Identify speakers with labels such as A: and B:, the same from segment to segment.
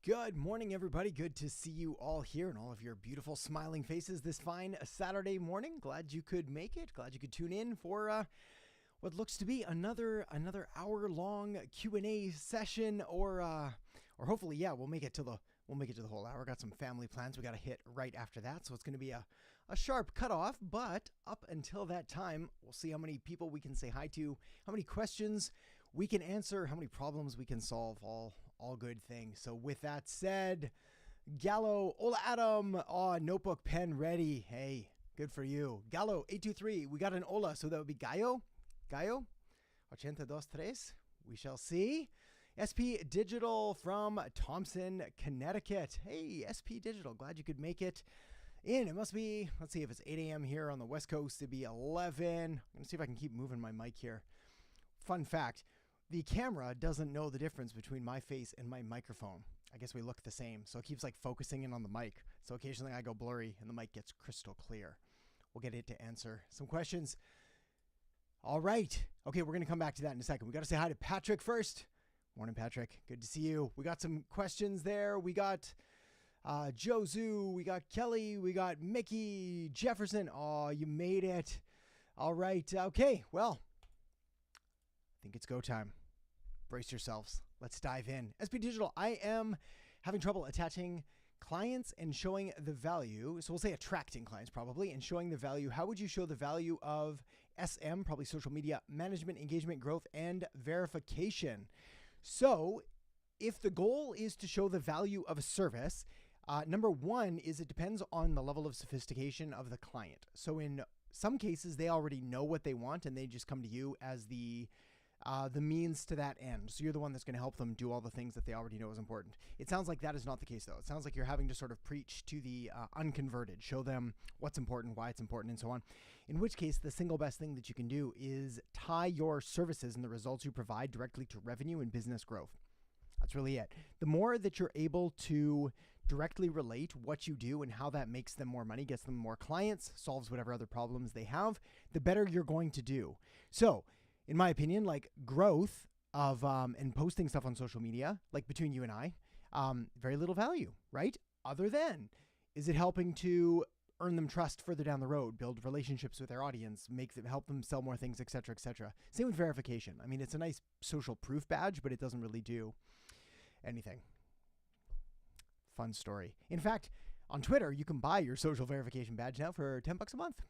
A: Good morning, everybody. Good to see you all here and all of your beautiful smiling faces this fine Saturday morning. Glad you could make it. Glad you could tune in for what looks to be another hour-long Q&A session, or hopefully, we'll make it to the whole hour. Got some family plans we got to hit right after that, so it's going to be a sharp cutoff. But up until that time, we'll see how many people we can say hi to, how many questions we can answer, how many problems we can solve. All good things. So with that said, Gallo, hola Adam, notebook, pen ready. Hey, good for you. Gallo 823, we got an hola, so that would be Gallo, 823. We shall see. SP Digital from Thompson, Connecticut. Hey, SP Digital, glad you could make it in. It must be, let's see if it's 8 a.m. here on the West Coast. It'd be 11. I'm going to see if I can keep moving my mic here. Fun fact. The camera doesn't know the difference between my face and my microphone. I guess we look the same, so it keeps like focusing in on the mic. So occasionally I go blurry and the mic gets crystal clear. We'll get it to answer some questions. All right. Okay, we're going to come back to that in a second. We got to say hi to Patrick first. Morning, Patrick. Good to see you. We got some questions there. We got Jozu. We got Kelly. We got Mickey Jefferson. Oh, you made it. All right. Okay, well, I think it's go time. Brace yourselves. Let's dive in. SP Digital, I am having trouble attaching clients and showing the value. So we'll say attracting clients probably and showing the value. How would you show the value of SM, probably social media management, engagement, growth, and verification? So if the goal is to show the value of a service, number one is it depends on the level of sophistication of the client. So in some cases, they already know what they want and they just come to you as the means to that end. So you're the one that's going to help them do all the things that they already know is important. It sounds like that is not the case, though. It sounds like you're having to sort of preach to the unconverted, show them what's important, why it's important, and so on. In which case, the single best thing that you can do is tie your services and the results you provide directly to revenue and business growth. That's really it. The more that you're able to directly relate what you do and how that makes them more money, gets them more clients, solves whatever other problems they have, the better you're going to do. So, in my opinion, like growth of and posting stuff on social media, like between you and I, very little value, right? Other than, is it helping to earn them trust further down the road, build relationships with their audience, help them sell more things, et cetera, et cetera. Same with verification. I mean, it's a nice social proof badge, but it doesn't really do anything. Fun story. In fact, on Twitter, you can buy your social verification badge now for $10 a month.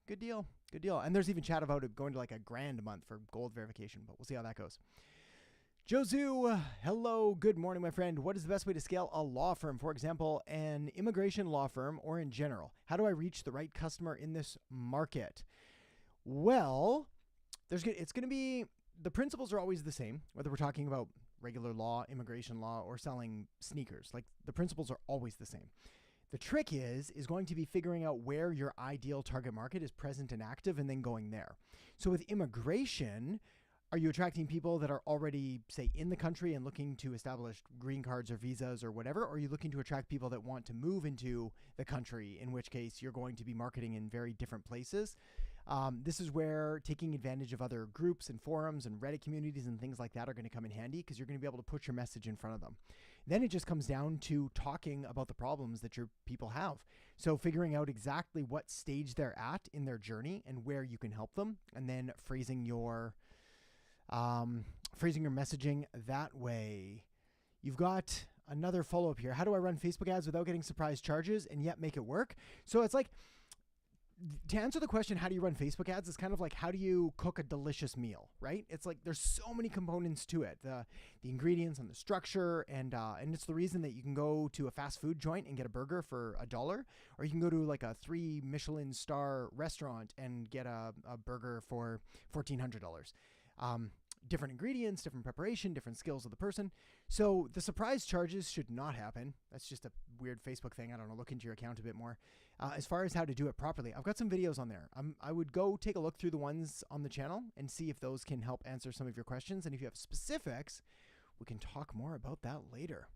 A: Good deal. Good deal. And there's even chat about it going to like $1,000 a month for gold verification, but we'll see how that goes. Jozu, hello. Good morning, my friend. What is the best way to scale a law firm? For example, an immigration law firm or in general? How do I reach the right customer in this market? Well, it's going to be, the principles are always the same, whether we're talking about regular law, immigration law, or selling sneakers. Like the principles are always the same. The trick is going to be figuring out where your ideal target market is present and active and then going there. So with immigration, are you attracting people that are already, say, in the country and looking to establish green cards or visas or whatever? Or are you looking to attract people that want to move into the country, in which case you're going to be marketing in very different places? This is where taking advantage of other groups and forums and Reddit communities and things like that are going to come in handy because you're going to be able to put your message in front of them. Then it just comes down to talking about the problems that your people have. So figuring out exactly what stage they're at in their journey and where you can help them, and then phrasing your messaging that way. You've got another follow-up here. How do I run Facebook ads without getting surprise charges and yet make it work? So it's like, to answer the question, how do you run Facebook ads, is kind of like, how do you cook a delicious meal, right? It's like, there's so many components to it, the ingredients and the structure. And it's the reason that you can go to a fast food joint and get a burger for $1, or you can go to like a 3 Michelin star restaurant and get a burger for $1,400. Different ingredients, different preparation, different skills of the person. So the surprise charges should not happen. That's just a weird Facebook thing. I don't know. Look into your account a bit more. As far as how to do it properly, I've got some videos on there. I would go take a look through the ones on the channel and see if those can help answer some of your questions. And if you have specifics, we can talk more about that later.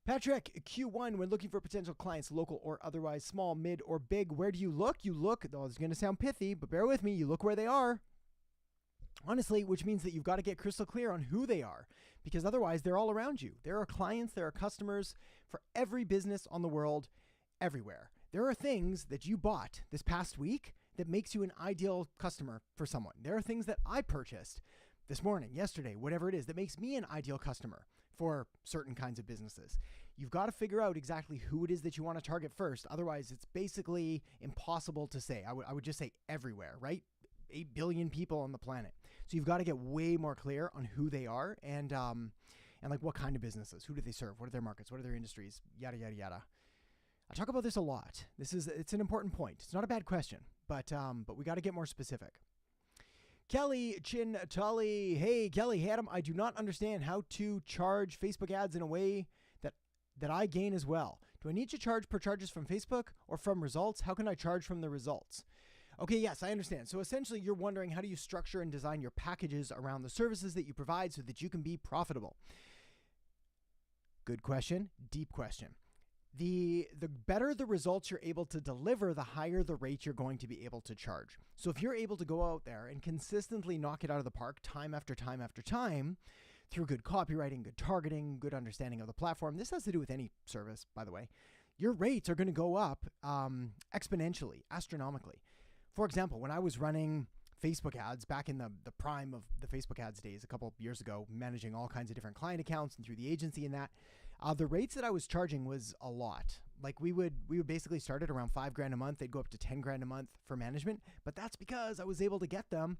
A: Patrick, Q1, when looking for potential clients, local or otherwise, small, mid, or big, where do you look? You look, though it's going to sound pithy, but bear with me, you look where they are. Honestly, which means that you've got to get crystal clear on who they are, because otherwise they're all around you. There are clients, there are customers for every business on the world, everywhere. There are things that you bought this past week that makes you an ideal customer for someone. There are things that I purchased this morning, yesterday, whatever it is, that makes me an ideal customer for certain kinds of businesses. You've got to figure out exactly who it is that you want to target first. Otherwise, it's basically impossible to say. I would just say everywhere, right? 8 billion people on the planet. So you've got to get way more clear on who they are and like what kind of businesses, who do they serve, what are their markets, what are their industries, yada, yada, yada. I talk about this a lot. It's an important point. It's not a bad question, but we got to get more specific. Kelly Chintali. Hey, Kelly, Adam, I do not understand how to charge Facebook ads in a way that I gain as well. Do I need to charge per charges from Facebook or from results? How can I charge from the results? Okay, yes, I understand. So essentially you're wondering, how do you structure and design your packages around the services that you provide so that you can be profitable? Good question, deep question. The better the results you're able to deliver, the higher the rate you're going to be able to charge. So if you're able to go out there and consistently knock it out of the park time after time after time through good copywriting, good targeting, good understanding of the platform, this has to do with any service, by the way, your rates are going to go up exponentially, astronomically. For example, when I was running Facebook ads back in the prime of the Facebook ads days a couple of years ago, managing all kinds of different client accounts and through the agency and that, the rates that I was charging was a lot. Like we would basically start at around $5,000 a month. They'd go up to $10,000 a month for management, but that's because I was able to get them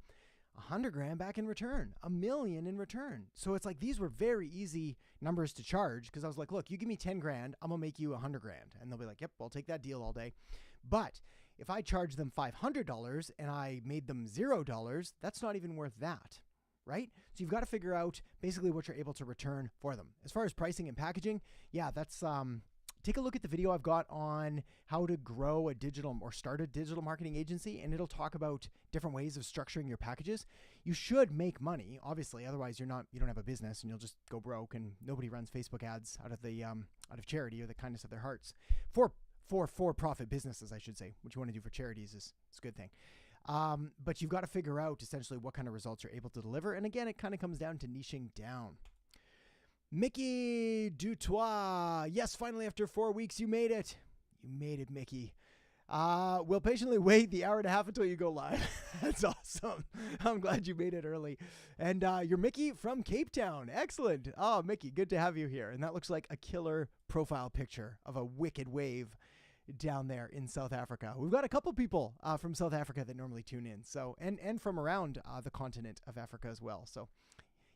A: $100,000 back in return, $1 million in return. So it's like these were very easy numbers to charge because I was like, look, you give me $10,000, I'm gonna make you $100,000, and they'll be like, yep, I'll take that deal all day. But if I charge them $500 and I made them $0, that's not even worth that, right? So you've got to figure out basically what you're able to return for them. As far as pricing and packaging, yeah, that's take a look at the video I've got on how to grow a digital or start a digital marketing agency, and it'll talk about different ways of structuring your packages. You should make money, obviously, otherwise you don't have a business and you'll just go broke, and nobody runs Facebook ads out of charity or the kindness of their hearts. For-profit businesses, I should say. What you want to do for charities is a good thing. But you've got to figure out essentially what kind of results you're able to deliver. And again, it kind of comes down to niching down. Mickey Dutois. Yes, finally, after 4 weeks, you made it. You made it, Mickey. We'll patiently wait the hour and a half until you go live. That's awesome. I'm glad you made it early. And you're Mickey from Cape Town. Excellent. Oh, Mickey, good to have you here. And that looks like a killer profile picture of a wicked wave down there in South Africa. We've got a couple people from South Africa that normally tune in. So and from around the continent of Africa as well. So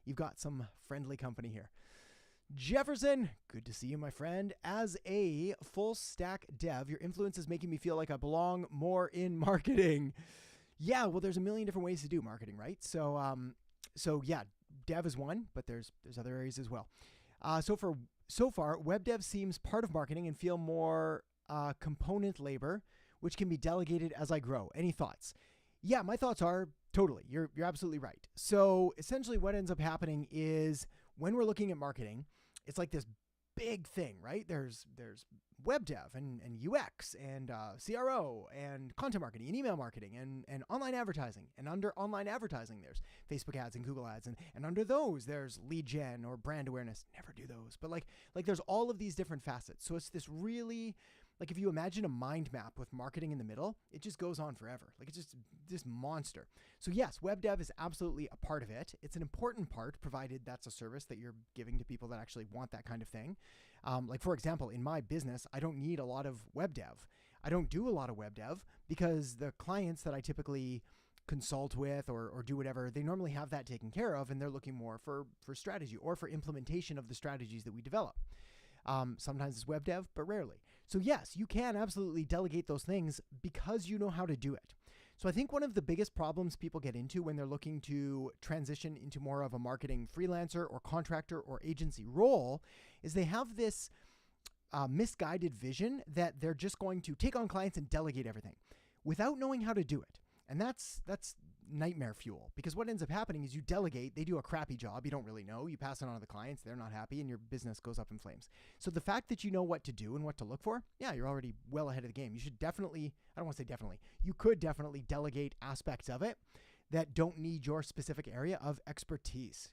A: you've got some friendly company here. Jefferson, good to see you, my friend. As a full stack dev, your influence is making me feel like I belong more in marketing. Yeah, well, there's a million different ways to do marketing, right? So yeah, dev is one, but there's other areas as well. So far, web dev seems part of marketing and feel more component labor, which can be delegated as I grow. Any thoughts? Yeah, my thoughts are totally. You're absolutely right. So essentially what ends up happening is when we're looking at marketing, it's like this big thing, right? There's web dev and UX and CRO and content marketing and email marketing and online advertising. And under online advertising, there's Facebook ads and Google ads. And under those, there's lead gen or brand awareness. Never do those. But like there's all of these different facets. So it's this really, like if you imagine a mind map with marketing in the middle, it just goes on forever. Like it's just this monster. So yes, web dev is absolutely a part of it. It's an important part, provided that's a service that you're giving to people that actually want that kind of thing. Like for example, in my business, I don't need a lot of web dev. I don't do a lot of web dev because the clients that I typically consult with or do whatever, they normally have that taken care of, and they're looking more for strategy or for implementation of the strategies that we develop. Sometimes it's web dev, but rarely. So yes, you can absolutely delegate those things because you know how to do it. So I think one of the biggest problems people get into when they're looking to transition into more of a marketing freelancer or contractor or agency role is they have this misguided vision that they're just going to take on clients and delegate everything without knowing how to do it. And that's nightmare fuel, because what ends up happening is you delegate, they do a crappy job, you don't really know, you pass it on to the clients, they're not happy, and your business goes up in flames. So the fact that you know what to do and what to look for, yeah, you're already well ahead of the game. You should definitely, I don't want to say definitely, you could definitely delegate aspects of it that don't need your specific area of expertise.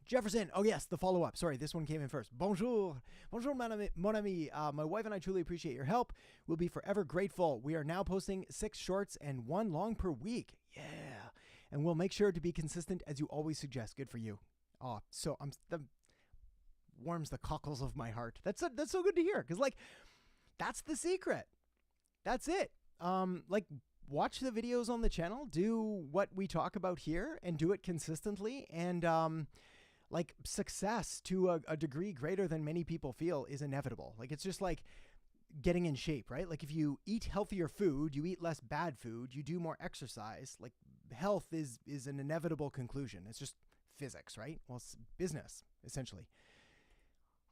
A: Jefferson, oh yes, the follow-up. Sorry, this one came in first. Bonjour. Bonjour, mon ami. My wife and I truly appreciate your help. We'll be forever grateful. We are now posting 6 shorts and 1 long per week. Yeah. And we'll make sure to be consistent as you always suggest. Good for you. Oh, so warms the cockles of my heart. That's so good to hear. Because that's the secret. That's it. Watch the videos on the channel, do what we talk about here and do it consistently. And success to a degree greater than many people feel is inevitable. It's just like getting in shape, right? If you eat healthier food, you eat less bad food, you do more exercise, health is an inevitable conclusion. It's just physics, right? Well, it's business, essentially.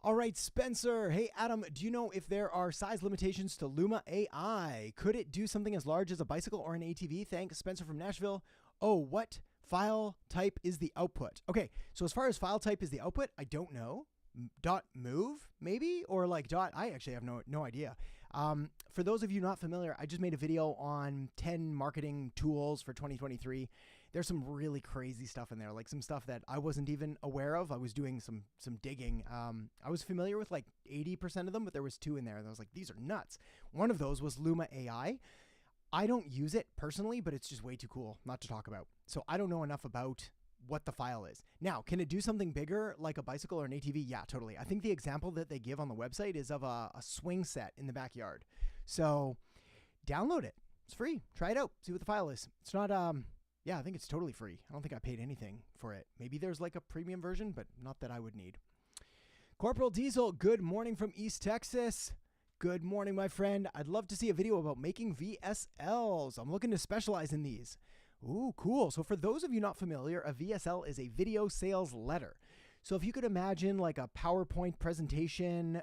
A: All right, Spencer. Hey, Adam, do you know if there are size limitations to Luma AI? Could it do something as large as a bicycle or an ATV? Thanks, Spencer from Nashville. Oh, what file type is the output? Okay, so as far as file type is the output, I don't know. .move, maybe? Or I actually have no idea. For those of you not familiar, I just made a video on 10 marketing tools for 2023. There's some really crazy stuff in there, some stuff that I wasn't even aware of. I was doing some digging. I was familiar with 80% of them, but there was 2 in there, and I was like, these are nuts. One of those was Luma AI. I don't use it personally, but it's just way too cool not to talk about. So I don't know enough about what the file is. Now, can it do something bigger like a bicycle or an ATV? Yeah, totally. I think the example that they give on the website is of a swing set in the backyard. So download it. It's free. Try it out. See what the file is. It's not, I think it's totally free. I don't think I paid anything for it. Maybe there's a premium version, but not that I would need. Corporal Diesel, good morning from East Texas. Good morning, my friend. I'd love to see a video about making VSLs. I'm looking to specialize in these. Ooh, cool. So for those of you not familiar, a VSL is a video sales letter. So if you could imagine a PowerPoint presentation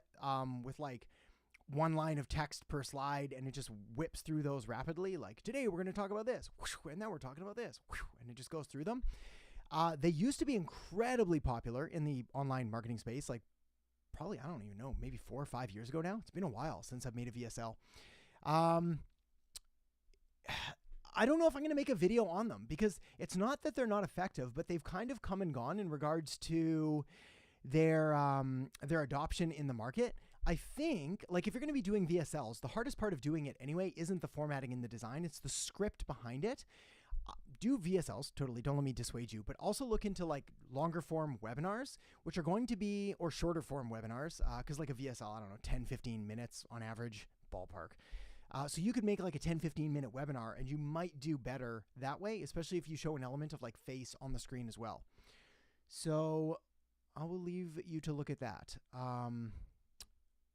A: with 1 line of text per slide, and it just whips through those rapidly. Today we're going to talk about this, and now we're talking about this, and it just goes through them. They used to be incredibly popular in the online marketing space, probably, I don't even know, maybe 4 or 5 years ago now. It's been a while since I've made a VSL. I don't know if I'm going to make a video on them because it's not that they're not effective, but they've kind of come and gone in regards to their adoption in the market. I think, if you're going to be doing VSLs, the hardest part of doing it anyway isn't the formatting and the design. It's the script behind it. Do VSLs, totally, don't let me dissuade you, but also look into longer form webinars, which are going to be, or shorter form webinars, because a VSL, I don't know, 10, 15 minutes on average, ballpark. So you could make a 10, 15 minute webinar and you might do better that way, especially if you show an element of face on the screen as well. So I will leave you to look at that.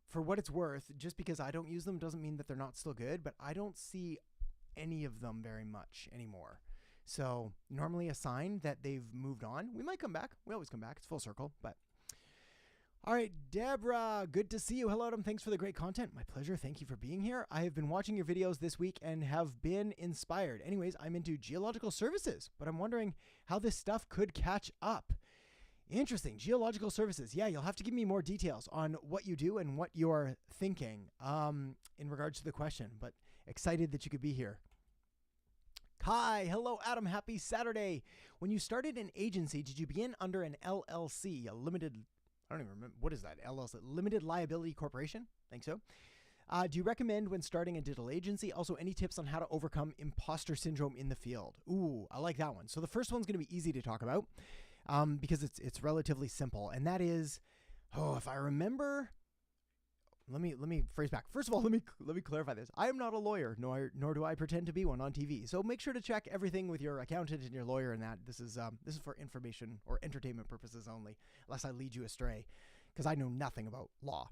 A: For what it's worth, just because I don't use them doesn't mean that they're not still good, but I don't see any of them very much anymore. So normally a sign that they've moved on. We might come back. We always come back. It's full circle, but all right, Deborah, good to see you. Hello, Adam. Thanks for the great content. My pleasure. Thank you for being here. I have been watching your videos this week and have been inspired. Anyways, I'm into geological services, but I'm wondering how this stuff could catch up. Interesting. Geological services. Yeah, you'll have to give me more details on what you do and what you're thinking in regards to the question, but excited that you could be here. Hi, hello, Adam. Happy Saturday. When you started an agency, did you begin under an LLC, a limited, I don't even remember, what is that? LLC, limited liability corporation? Think so. Do you recommend when starting a digital agency? Also, any tips on how to overcome imposter syndrome in the field? Ooh, I like that one. So the first one's going to be easy to talk about because it's relatively simple, and that is, if I remember. Let me phrase back. First of all, let me clarify this. I am not a lawyer, nor do I pretend to be one on TV. So make sure to check everything with your accountant and your lawyer. And that this is for information or entertainment purposes only, unless I lead you astray, because I know nothing about law.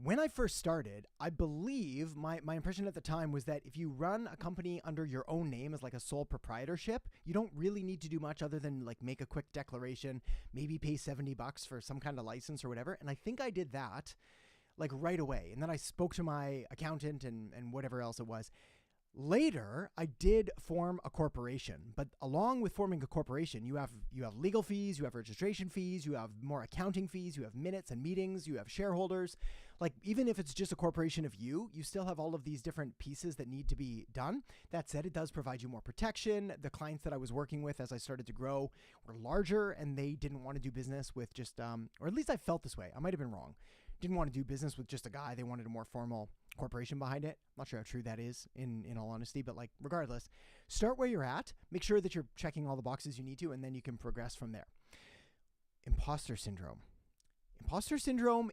A: When I first started, I believe my impression at the time was that if you run a company under your own name as a sole proprietorship, you don't really need to do much other than make a quick declaration, maybe pay $70 for some kind of license or whatever. And I think I did that right away. And then I spoke to my accountant and whatever else it was. Later, I did form a corporation, but along with forming a corporation, you have legal fees, you have registration fees, you have more accounting fees, you have minutes and meetings, you have shareholders. Like, even if it's just a corporation of you still have all of these different pieces that need to be done. That said, it does provide you more protection. The clients that I was working with as I started to grow were larger, and they didn't want to do business with just, or at least I felt this way. I might have been wrong. Didn't want to do business with just a guy. They wanted a more formal corporation behind it. I'm not sure how true that is in all honesty, but like regardless, start where you're at, make sure that you're checking all the boxes you need to, and then you can progress from there. Imposter syndrome. Imposter syndrome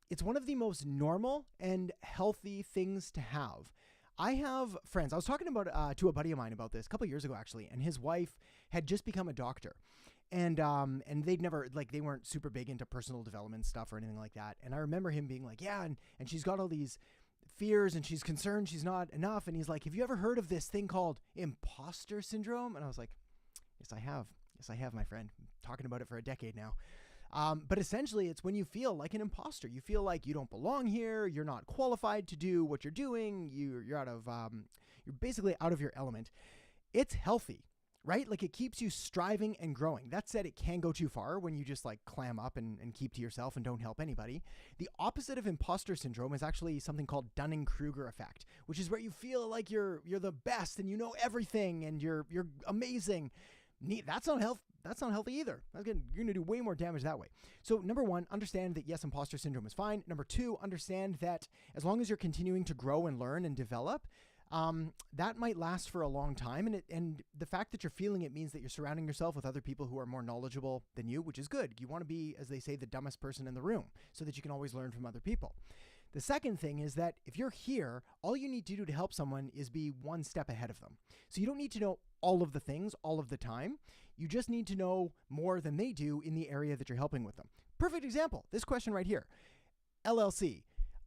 A: it's one of the most normal and healthy things to have. I have friends. I was talking about to a buddy of mine about this a couple years ago, actually, and his wife had just become a doctor. And they'd never, like, they weren't super big into personal development stuff or anything like that. And I remember him being like, yeah, and she's got all these fears and she's concerned she's not enough. And he's like, have you ever heard of this thing called imposter syndrome? And I was like, yes, I have. Yes, I have, my friend. I'm talking about it for a decade now. But essentially, it's when you feel like an imposter. You feel like you don't belong here. You're not qualified to do what you're doing. You're basically out of your element. It's healthy, right? Like, it keeps you striving and growing. That said, it can go too far when you just like clam up and keep to yourself and don't help anybody. The opposite of imposter syndrome is actually something called Dunning-Kruger effect, which is where you feel like you're the best and you know everything and you're amazing. That's not healthy either. You're going to do way more damage that way. So number one, understand that yes, imposter syndrome is fine. Number two, understand that as long as you're continuing to grow and learn and develop, that might last for a long time. And the fact that you're feeling it means that you're surrounding yourself with other people who are more knowledgeable than you, which is good. You want to be, as they say, the dumbest person in the room so that you can always learn from other people. The second thing is that if you're here, all you need to do to help someone is be one step ahead of them. So you don't need to know all of the things all of the time. You just need to know more than they do in the area that you're helping with them. Perfect example, this question right here. LLC.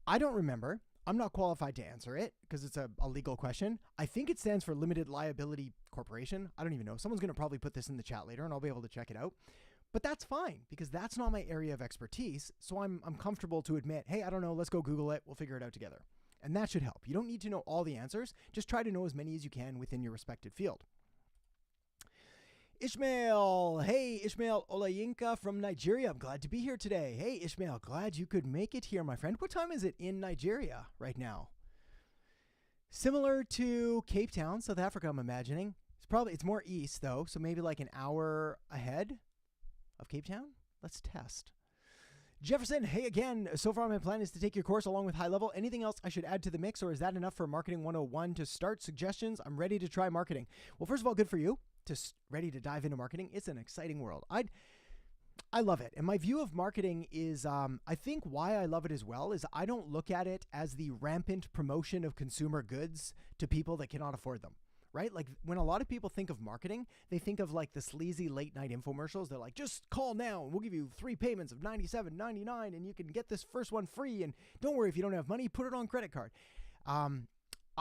A: I don't remember. I'm not qualified to answer it because it's a legal question. I think it stands for Limited Liability Corporation. I don't even know. Someone's going to probably put this in the chat later and I'll be able to check it out. But that's fine because that's not my area of expertise. So I'm comfortable to admit, hey, I don't know. Let's go Google it. We'll figure it out together. And that should help. You don't need to know all the answers. Just try to know as many as you can within your respected field. Ishmael. Hey, Ishmael Olayinka from Nigeria. I'm glad to be here today. Hey, Ishmael, glad you could make it here, my friend. What time is it in Nigeria right now? Similar to Cape Town, South Africa, I'm imagining. It's more east, though, so maybe like an hour ahead of Cape Town. Let's test. Jefferson, hey again. So far, my plan is to take your course along with high level. Anything else I should add to the mix, or is that enough for Marketing 101 to start? Suggestions? I'm ready to try marketing. Well, first of all, good for you. Ready to dive into marketing. It's an exciting world. I love it. And my view of marketing is, I think why I love it as well is I don't look at it as the rampant promotion of consumer goods to people that cannot afford them, right? Like when a lot of people think of marketing, they think of like the sleazy late night infomercials. They're like, just call now and we'll give you 3 payments of $97.99 and you can get this first one free. And don't worry, if you don't have money, put it on credit card.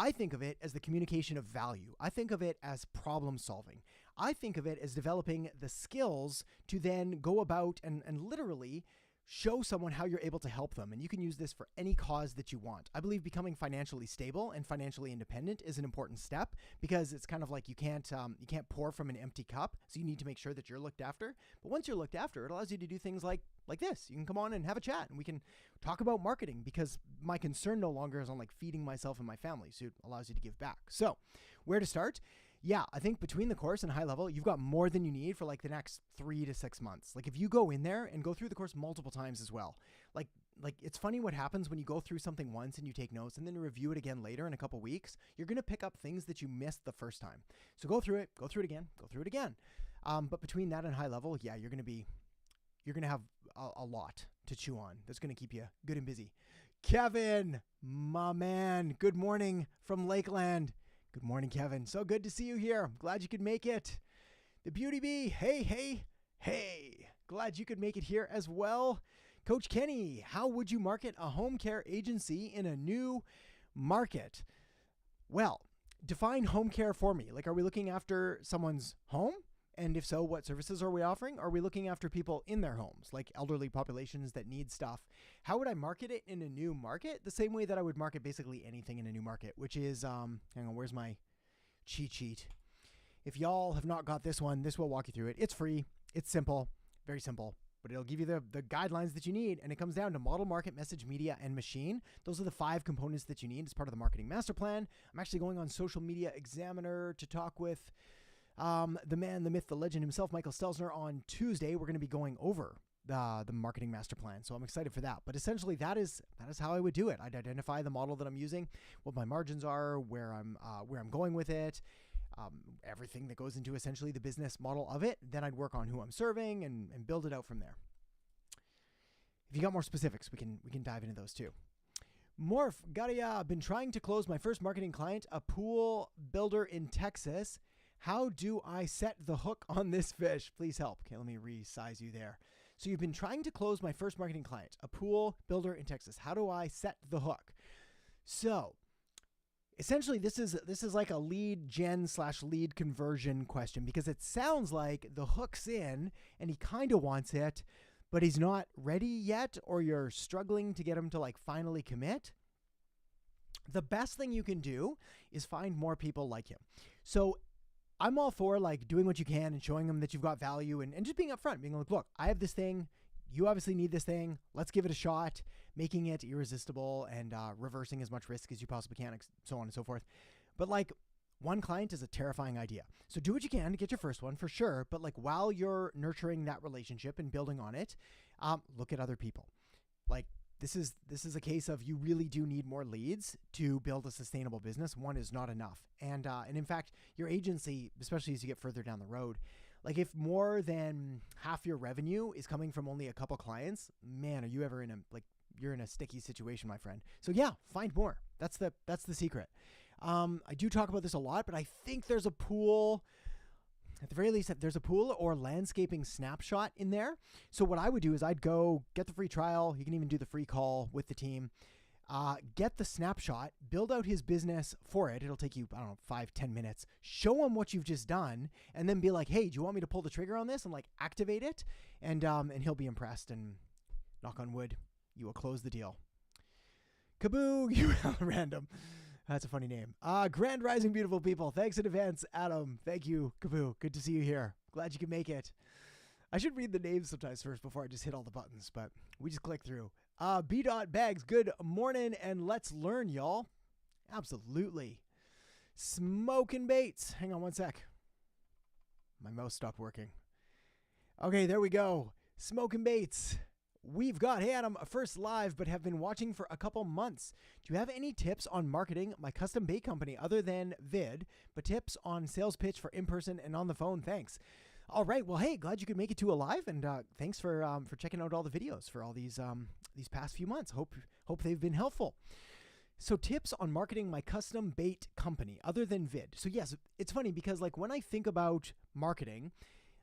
A: I think of it as the communication of value. I think of it as problem solving. I think of it as developing the skills to then go about and literally show someone how you're able to help them. And you can use this for any cause that you want. I believe becoming financially stable and financially independent is an important step because it's kind of like you can't pour from an empty cup. So you need to make sure that you're looked after. But once you're looked after, it allows you to do things like this. You can come on and have a chat and we can talk about marketing because my concern no longer is on like feeding myself and my family. So it allows you to give back. So where to start? Yeah, I think between the course and high level, you've got more than you need for like the next 3 to 6 months. Like if you go in there and go through the course multiple times as well, like it's funny what happens when you go through something once and you take notes and then you review it again later in a couple weeks, you're going to pick up things that you missed the first time. So go through it again. But between that and high level, yeah, you're going to have a lot to chew on. That's going to keep you good and busy. Kevin, my man, good morning from Lakeland. Good morning, Kevin. So good to see you here. I'm glad you could make it. The Beauty Bee, hey. Glad you could make it here as well. Coach Kenny, how would you market a home care agency in a new market? Well, define home care for me. Like, are we looking after someone's home And if so, what services are we offering? Are we looking after people in their homes, like elderly populations that need stuff? How would I market it in a new market? The same way that I would market basically anything in a new market, which is, hang on, where's my cheat sheet? If y'all have not got this one, this will walk you through it. It's free. It's simple, very simple, but it'll give you the guidelines that you need. And it comes down to model, market, message, media, and machine. Those are the 5 components that you need as part of the marketing master plan. I'm actually going on Social Media Examiner to talk with the man, the myth, the legend himself, Michael Stelzner, on Tuesday. We're going to be going over the marketing master plan. So I'm excited for that. But essentially that is how I would do it. I'd identify the model that I'm using, what my margins are, where I'm going with it, everything that goes into essentially the business model of it. Then I'd work on who I'm serving and build it out from there. If you got more specifics, we can dive into those too. Morph, been trying to close my first marketing client, a pool builder in Texas. How do I set the hook on this fish? Please help. Okay, let me resize you there. So you've been trying to close my first marketing client, a pool builder in Texas. How do I set the hook? So essentially this is like a lead gen / lead conversion question, because it sounds like the hook's in and he kind of wants it, but he's not ready yet, or you're struggling to get him to like finally commit. The best thing you can do is find more people like him. So I'm all for like doing what you can and showing them that you've got value and just being upfront, being like, look, I have this thing. You obviously need this thing. Let's give it a shot, making it irresistible and reversing as much risk as you possibly can, so on and so forth. But like, one client is a terrifying idea. So do what you can to get your first one for sure. But like, while you're nurturing that relationship and building on it, look at other people. Like, this is a case of you really do need more leads to build a sustainable business. One is not enough. And in fact, your agency, especially as you get further down the road, like if more than half your revenue is coming from only a couple clients, man, are you ever you're in a sticky situation, my friend. So yeah, find more. That's the secret. I do talk about this a lot, but I think there's a pool. At the very least, there's a pool or landscaping snapshot in there. So what I would do is I'd go get the free trial. You can even do the free call with the team. Get the snapshot, build out his business for it. It'll take you, 5-10 minutes. Show him what you've just done, and then be like, hey, do you want me to pull the trigger on this and like activate it? And he'll be impressed, and knock on wood, you will close the deal. Kaboo, you random. That's a funny name. Grand Rising, beautiful people. Thanks in advance, Adam. Thank you, Kaboo. Good to see you here. Glad you could make it. I should read the names sometimes first before I just hit all the buttons, but we just click through. B.Bags, good morning, and let's learn, y'all. Absolutely. Smoking Baits. Hang on one sec. My mouse stopped working. Okay, there we go. Smoking Baits. We've got, hey Adam, first live, but have been watching for a couple months. Do you have any tips on marketing my custom bait company other than vid, but tips on sales pitch for in-person and on the phone? Thanks. All right. Well, hey, glad you could make it to a live, and thanks for checking out all the videos for all these past few months. Hope they've been helpful. So tips on marketing my custom bait company other than vid. So yes, it's funny because like when I think about marketing,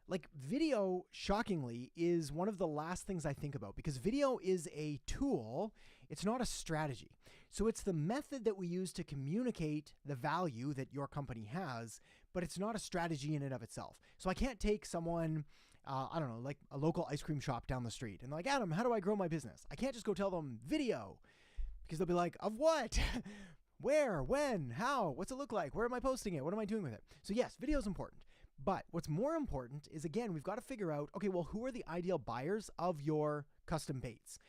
A: like video, shockingly, is one of the last things I think about, because video is a tool. It's not a strategy. So it's the method that we use to communicate the value that your company has, but it's not a strategy in and of itself. So I can't take someone, like a local ice cream shop down the street, and they're like, Adam, how do I grow my business? I can't just go tell them video, because they'll be like, of what? Where, when, how, what's it look like? Where am I posting it? What am I doing with it? So yes, video is important. But what's more important is, again, we've got to figure out, okay, well, who are the ideal buyers of your custom baits?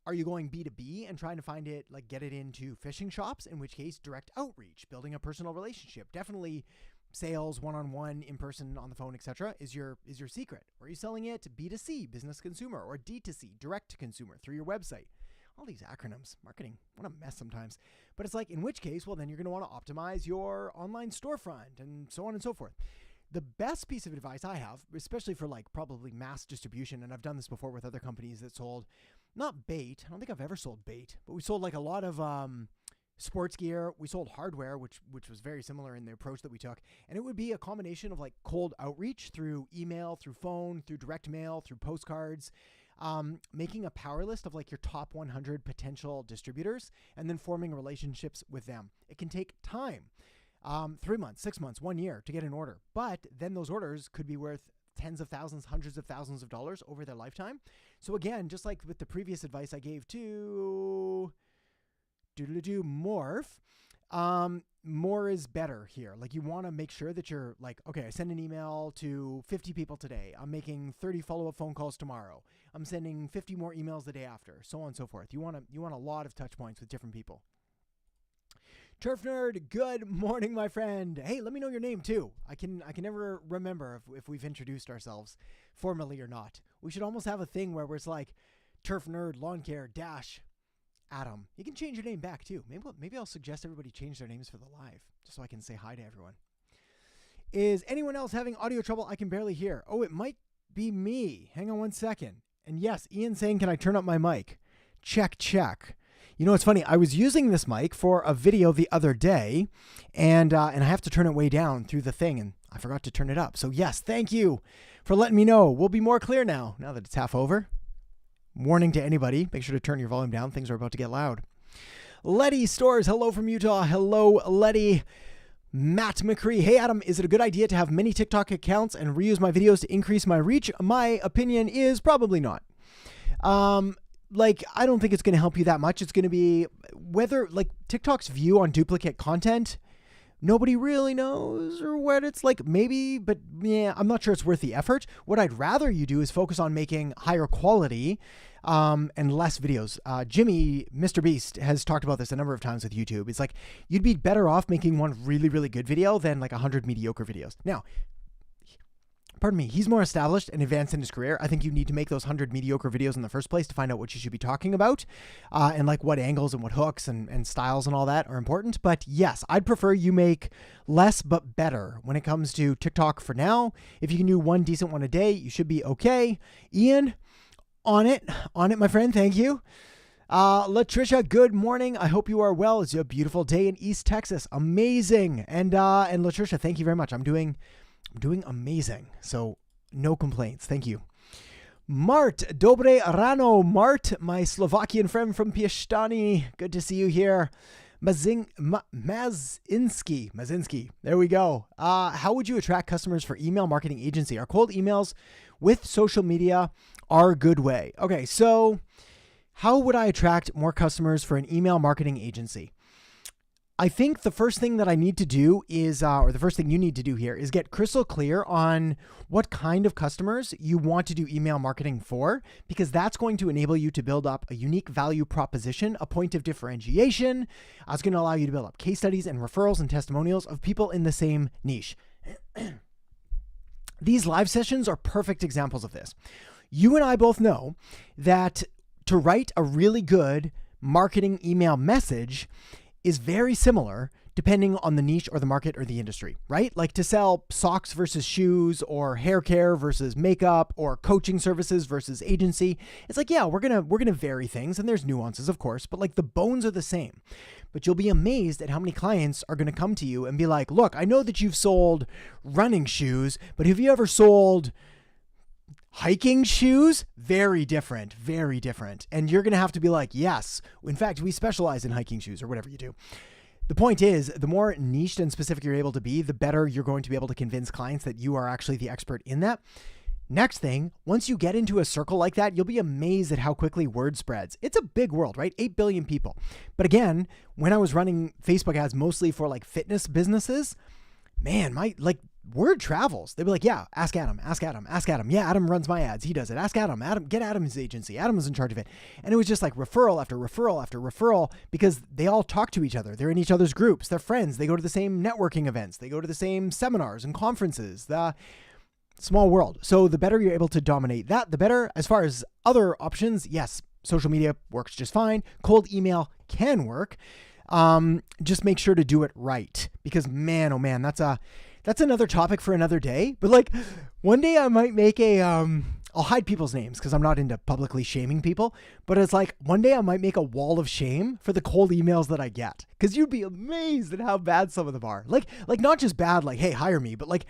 A: Are you going B2B and trying to find it, like get it into fishing shops, in which case direct outreach, building a personal relationship, definitely sales, one-on-one, in person, on the phone, etc. is your secret. Or are you selling it B2C, business consumer, or D2C, direct to consumer through your website? All these acronyms, marketing, what a mess sometimes. But it's like, in which case, well, then you're going to want to optimize your online storefront and so on and so forth. The best piece of advice I have, especially for like probably mass distribution, and I've done this before with other companies that sold, not bait, I don't think I've ever sold bait, but we sold like a lot of sports gear. We sold hardware, which was very similar in the approach that we took. And it would be a combination of like cold outreach through email, through phone, through direct mail, through postcards, making a power list of like your top 100 potential distributors, and then forming relationships with them. It can take time. 3 months, 6 months, 1 year to get an order. But then those orders could be worth tens of thousands, hundreds of thousands of dollars over their lifetime. So again, just like with the previous advice I gave to Morph, more is better here. Like, you want to make sure that you're like, okay, I send an email to 50 people today. I'm making 30 follow-up phone calls tomorrow. I'm sending 50 more emails the day after, so on and so forth. You want a lot of touch points with different people. Turf Nerd, good morning, my friend. Hey, let me know your name too. I can never remember if we've introduced ourselves formally or not. We should almost have a thing where it's like Turf Nerd Lawn Care dash Adam. You can change your name back too. Maybe I'll suggest everybody change their names for the live, just so I can say hi to everyone. Is anyone else having audio trouble? I can barely hear. Oh, it might be me. Hang on one second. And yes, Ian saying, can I turn up my mic? Check. You know, it's funny. I was using this mic for a video the other day, and I have to turn it way down through the thing, and I forgot to turn it up. So yes, thank you for letting me know. We'll be more clear now that it's half over. Warning to anybody, make sure to turn your volume down. Things are about to get loud. Letty Stores, hello from Utah. Hello, Letty. Matt McCree, hey Adam, is it a good idea to have many TikTok accounts and reuse my videos to increase my reach? My opinion is probably not. I don't think it's going to help you that much. It's going to be whether, like, TikTok's view on duplicate content, nobody really knows or what it's like, maybe, but yeah, I'm not sure it's worth the effort. What I'd rather you do is focus on making higher quality and less videos. Jimmy, Mr. Beast, has talked about this a number of times with YouTube. It's like, you'd be better off making one really, really good video than like 100 mediocre videos. Now, pardon me, he's more established and advanced in his career. I think you need to make those 100 mediocre videos in the first place to find out what you should be talking about and like what angles and what hooks and styles and all that are important. But yes, I'd prefer you make less but better when it comes to TikTok for now. If you can do one decent one a day, you should be okay. Ian, on it, my friend. Thank you. Latricia, good morning. I hope you are well. It's a beautiful day in East Texas. Amazing. And Latricia, thank you very much. I'm doing amazing. So no complaints. Thank you. Mart, dobre rano. Mart, my Slovakian friend from Pieszczany. Good to see you here. Mazinski. There we go. How would you attract customers for email marketing agency? Are cold emails with social media a good way? Okay, so how would I attract more customers for an email marketing agency? I think the first thing that I need to do is, or the first thing you need to do here is get crystal clear on what kind of customers you want to do email marketing for, because that's going to enable you to build up a unique value proposition, a point of differentiation. It's going to allow you to build up case studies and referrals and testimonials of people in the same niche. These live sessions are perfect examples of this. You and I both know that to write a really good marketing email message is very similar depending on the niche or the market or the industry, right? Like to sell socks versus shoes or hair care versus makeup or coaching services versus agency. It's like, yeah, we're going to vary things and there's nuances, of course, but like the bones are the same. But you'll be amazed at how many clients are going to come to you and be like, look, I know that you've sold running shoes, but have you ever sold hiking shoes? Very different. And you're going to have to be like, yes, in fact, we specialize in hiking shoes or whatever you do. The point is, the more niched and specific you're able to be, the better you're going to be able to convince clients that you are actually the expert in that. Next thing, once you get into a circle like that, you'll be amazed at how quickly word spreads. It's a big world, right? 8 billion people. But again, when I was running Facebook ads mostly for like fitness businesses, man, word travels. They'd be like, yeah, ask Adam. Yeah, Adam runs my ads. He does it. Ask Adam. Get Adam's agency. Adam is in charge of it. And it was just like referral after referral after referral because they all talk to each other. They're in each other's groups. They're friends. They go to the same networking events. They go to the same seminars and conferences. The small world. So the better you're able to dominate that, the better. As far as other options, yes, social media works just fine. Cold email can work. Just make sure to do it right because man, oh man, that's another topic for another day. But like one day I might make I'll hide people's names because I'm not into publicly shaming people, but it's like one day I might make a wall of shame for the cold emails that I get. Cause you'd be amazed at how bad some of them are. Like not just bad, like, hey, hire me, but like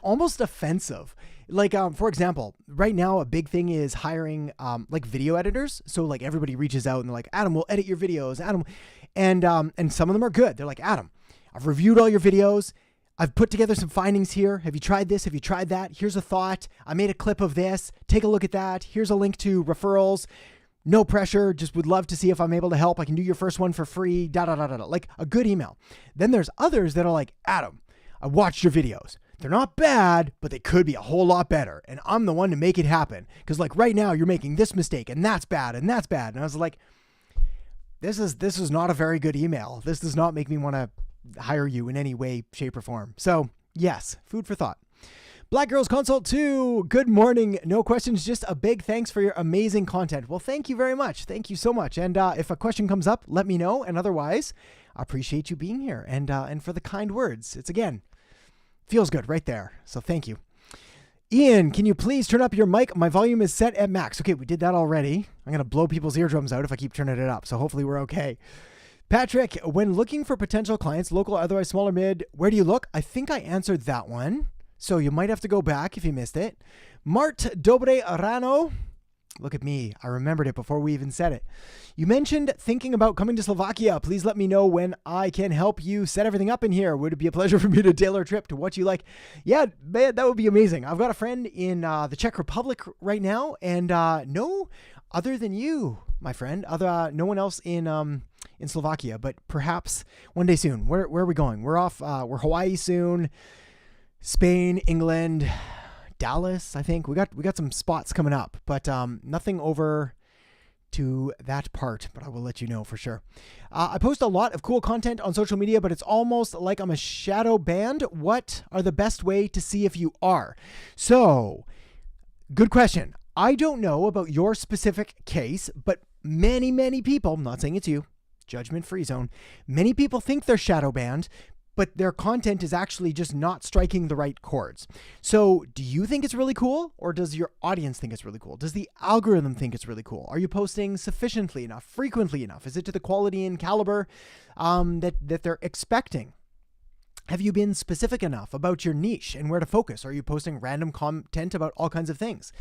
A: almost offensive. Like, for example, right now, a big thing is hiring, like video editors. So like everybody reaches out and they're like, Adam, we'll edit your videos. Adam. And some of them are good. They're like, Adam, I've reviewed all your videos. I've put together some findings here. Have you tried this? Have you tried that? Here's a thought. I made a clip of this. Take a look at that. Here's a link to referrals. No pressure. Just would love to see if I'm able to help. I can do your first one for free. Like a good email. Then there's others that are like, Adam, I watched your videos. They're not bad, but they could be a whole lot better. And I'm the one to make it happen. Because like right now you're making this mistake and that's bad and that's bad. And I was like, this is not a very good email. This does not make me want to hire you in any way, shape, or form. So yes, food for thought. Black Girls Consult 2, good morning. No questions, just a big thanks for your amazing content. Well, thank you very much. Thank you so much. And if a question comes up, let me know. And otherwise, I appreciate you being here and for the kind words. It's again, feels good right there. So thank you. Ian, can you please turn up your mic? My volume is set at max. Okay, we did that already. I'm going to blow people's eardrums out if I keep turning it up. So hopefully we're okay. Patrick, when looking for potential clients, local, otherwise small or mid, where do you look? I think I answered that one. So you might have to go back if you missed it. Mart Dobre Rano. Look at me. I remembered it before we even said it. You mentioned thinking about coming to Slovakia. Please let me know when I can help you set everything up in here. Would it be a pleasure for me to tailor a trip to what you like? Yeah, man, that would be amazing. I've got a friend in the Czech Republic right now, and no other than you, my friend. No one else in Slovakia, but perhaps one day soon. Where are we going? We're off. We're Hawaii soon. Spain, England, Dallas. I think we got some spots coming up, but nothing over to that part. But I will let you know for sure. I post a lot of cool content on social media, but it's almost like I'm a shadow banned. What are the best way to see if you are? So, good question. I don't know about your specific case, but many people, I'm not saying it's you, judgment-free zone, many people think they're shadow banned, but their content is actually just not striking the right chords. So do you think it's really cool, or does your audience think it's really cool? Does the algorithm think it's really cool? Are you posting sufficiently enough, frequently enough? Is it to the quality and caliber that they're expecting? Have you been specific enough about your niche and where to focus? Are you posting random content about all kinds of things?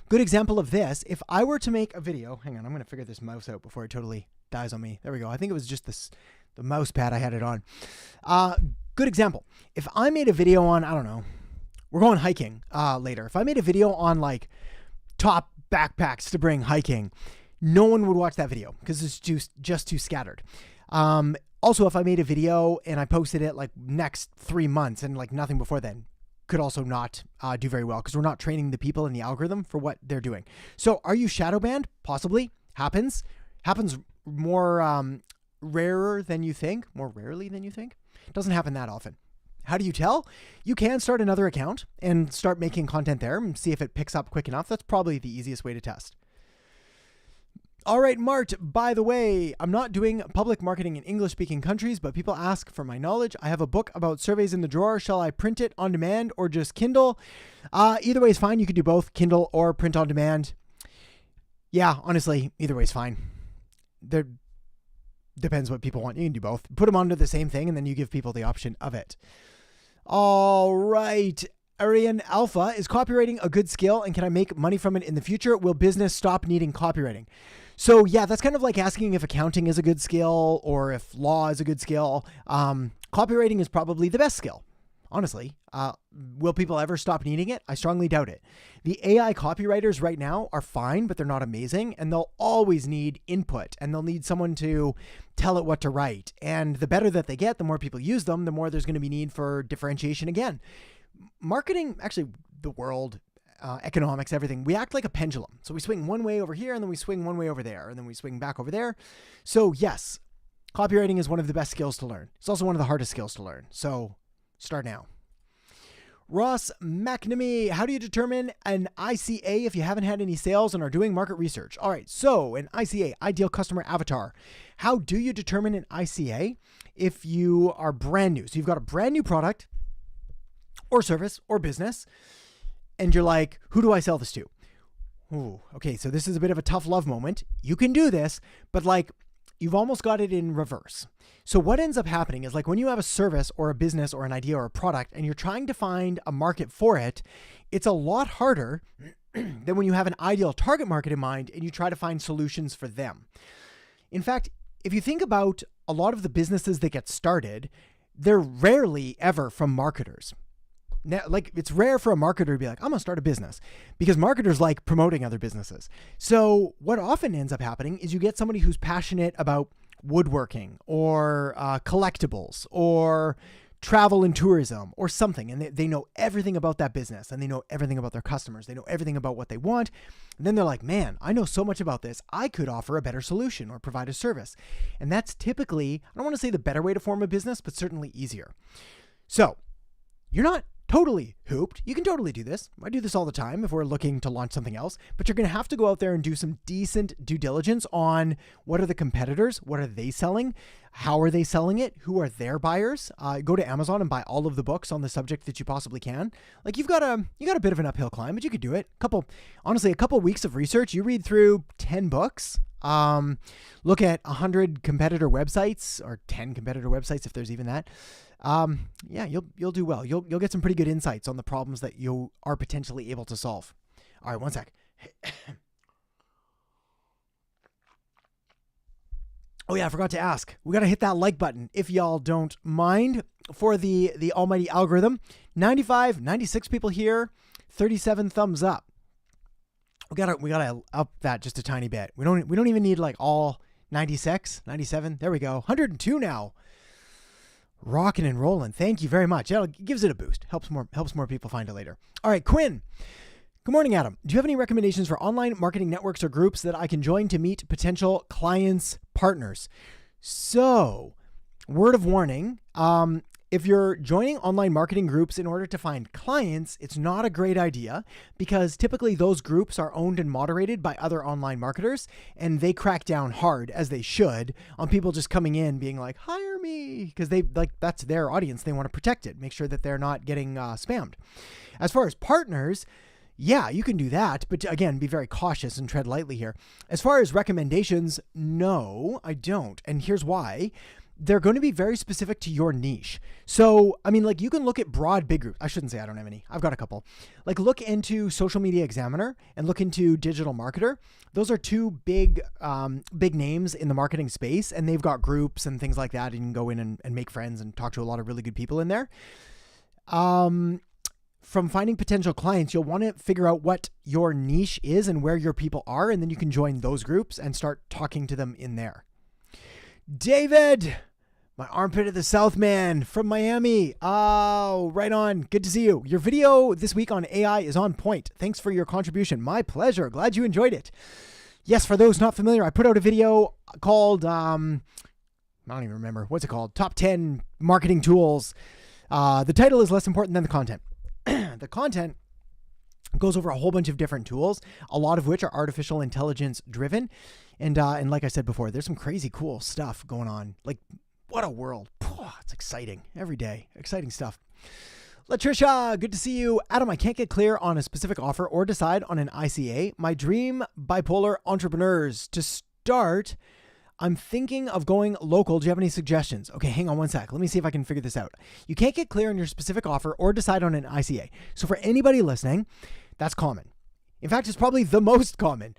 A: Good example of this, if I were to make a video, hang on, I'm going to figure this mouse out before it totally dies on me. There we go. I think it was just the mouse pad I had it on. Good example. If I made a video on, I don't know, we're going hiking later. If I made a video on like top backpacks to bring hiking, no one would watch that video because it's just too scattered. Also, if I made a video and I posted it like next 3 months and like nothing before then, could also not do very well because we're not training the people in the algorithm for what they're doing. So are you shadow banned? Possibly. Happens more rarer than you think, more rarely than you think. Doesn't happen that often. How do you tell? You can start another account and start making content there and see if it picks up quick enough. That's probably the easiest way to test. All right, Mart, by the way, I'm not doing public marketing in English-speaking countries, but people ask for my knowledge. I have a book about surveys in the drawer. Shall I print it on demand or just Kindle? Either way is fine. You could do both, Kindle or print on demand. Yeah, honestly, either way is fine. There depends what people want. You can do both. Put them onto the same thing, and then you give people the option of it. All right. Arian Alpha, is copywriting a good skill, and can I make money from it in the future? Will business stop needing copywriting? So yeah, that's kind of like asking if accounting is a good skill or if law is a good skill. Copywriting is probably the best skill, honestly. Will people ever stop needing it? I strongly doubt it. The AI copywriters right now are fine, but they're not amazing, and they'll always need input, and they'll need someone to tell it what to write. And the better that they get, the more people use them, the more there's going to be need for differentiation again. Marketing, actually the world, economics, everything, we act like a pendulum. So we swing one way over here and then we swing one way over there and then we swing back over there. So yes, copywriting is one of the best skills to learn. It's also one of the hardest skills to learn. So start now. Ross McNamee, how do you determine an ICA if you haven't had any sales and are doing market research? All right, so an ICA, ideal customer avatar. How do you determine an ICA if you are brand new? So you've got a brand new product or service or business, and you're like, who do I sell this to? Ooh, okay, so this is a bit of a tough love moment. You can do this, but like you've almost got it in reverse. So what ends up happening is like when you have a service or a business or an idea or a product and you're trying to find a market for it, it's a lot harder than when you have an ideal target market in mind and you try to find solutions for them. In fact, if you think about a lot of the businesses that get started, they're rarely ever from marketers. Now, like, it's rare for a marketer to be like, I'm gonna start a business, because marketers like promoting other businesses. So what often ends up happening is you get somebody who's passionate about woodworking or collectibles or travel and tourism or something, and they know everything about that business, and they know everything about their customers, they know everything about what they want, and then they're like, man, I know so much about this, I could offer a better solution or provide a service. And that's typically, I don't want to say the better way to form a business, but certainly easier. So you're not totally hooped. You can totally do this. I do this all the time if we're looking to launch something else, but you're going to have to go out there and do some decent due diligence on what are the competitors, what are they selling, how are they selling it, who are their buyers. Go to Amazon and buy all of the books on the subject that you possibly can. Like, you got a bit of an uphill climb, but you could do it. A couple weeks of research. You read through 10 books. Look at 100 competitor websites, or 10 competitor websites if there's even that. You'll do well. You'll get some pretty good insights on the problems that you are potentially able to solve. All right, one sec. Oh yeah, I forgot to ask. We got to hit that like button if y'all don't mind, for the almighty algorithm. 95, 96 people here, 37 thumbs up. We gotta up that just a tiny bit. We don't even need like all 96, 97. There we go. 102 now. Rocking and rolling. Thank you very much. It gives it a boost. Helps more people find it later. All right, Quinn. Good morning, Adam. Do you have any recommendations for online marketing networks or groups that I can join to meet potential clients, partners? So, word of warning, if you're joining online marketing groups in order to find clients, it's not a great idea, because typically those groups are owned and moderated by other online marketers, and they crack down hard, as they should, on people just coming in being like, hire me, because that's their audience. They want to protect it, make sure that they're not getting spammed. As far as partners, yeah, you can do that, but again, be very cautious and tread lightly here. As far as recommendations, no, I don't. And here's why. They're going to be very specific to your niche. So, I mean, like, you can look at broad big groups. I shouldn't say I don't have any. I've got a couple. Like, look into Social Media Examiner and look into Digital Marketer. Those are two big names in the marketing space, and they've got groups and things like that. And you can go in and make friends and talk to a lot of really good people in there. From finding potential clients, you'll want to figure out what your niche is and where your people are, and then you can join those groups and start talking to them in there. David, my armpit of the South man from Miami. Oh, right on. Good to see you. Your video this week on AI is on point. Thanks for your contribution. My pleasure. Glad you enjoyed it. Yes, for those not familiar, I put out a video called, I don't even remember. What's it called? Top 10 Marketing Tools. The title is less important than the content. The content goes over a whole bunch of different tools, a lot of which are artificial intelligence driven. And like I said before, there's some crazy cool stuff going on. Like, what a world. It's exciting every day. Exciting stuff. Latricia, good to see you. Adam, I can't get clear on a specific offer or decide on an ICA. My dream bipolar entrepreneurs. To start, I'm thinking of going local. Do you have any suggestions? Okay, hang on one sec. Let me see if I can figure this out. You can't get clear on your specific offer or decide on an ICA. So for anybody listening, that's common. In fact, it's probably the most common.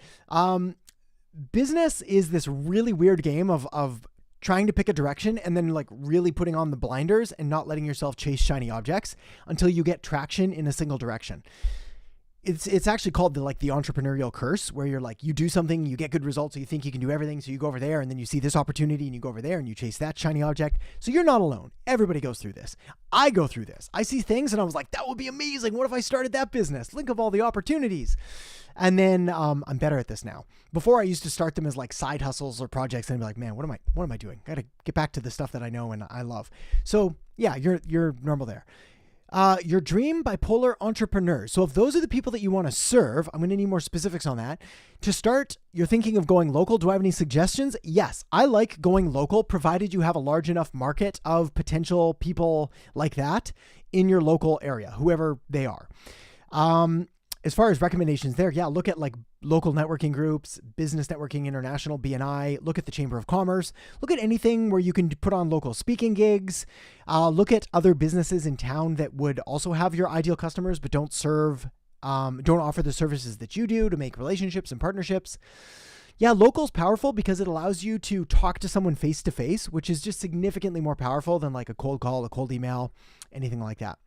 A: Business is this really weird game of trying to pick a direction and then like really putting on the blinders and not letting yourself chase shiny objects until you get traction in a single direction. It's actually called the entrepreneurial curse, where you're like, you do something, you get good results, so you think you can do everything, so you go over there, and then you see this opportunity and you go over there and you chase that shiny object. So you're not alone. Everybody goes through this. I go through this. I see things and I was like, that would be amazing. What if I started that business? Think of all the opportunities. And then I'm better at this now. Before, I used to start them as like side hustles or projects and be like, man, what am I doing? Got to get back to the stuff that I know and I love. So yeah, you're normal there. Your dream bipolar entrepreneurs. So if those are the people that you want to serve, I'm going to need more specifics on that. To start, you're thinking of going local. Do I have any suggestions? Yes, I like going local, provided you have a large enough market of potential people like that in your local area, whoever they are. As far as recommendations there, yeah, look at like local networking groups, Business Networking International, BNI, look at the Chamber of Commerce, look at anything where you can put on local speaking gigs, look at other businesses in town that would also have your ideal customers, but don't offer the services that you do to make relationships and partnerships. Yeah, local's powerful because it allows you to talk to someone face to face, which is just significantly more powerful than like a cold call, a cold email, anything like that.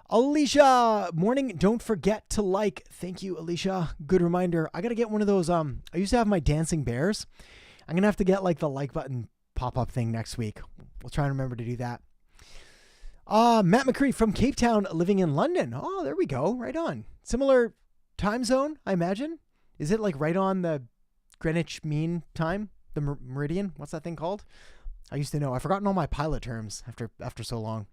A: Alicia, morning. Don't forget to like. Thank you, Alicia. Good reminder. I got to get one of those. I used to have my dancing bears. I'm going to have to get like the like button pop-up thing next week. We'll try and remember to do that. Matt McCree from Cape Town, living in London. Oh, there we go. Right on. Similar time zone, I imagine. Is it like right on the Greenwich Mean Time? The meridian? What's that thing called? I used to know. I've forgotten all my pilot terms after so long.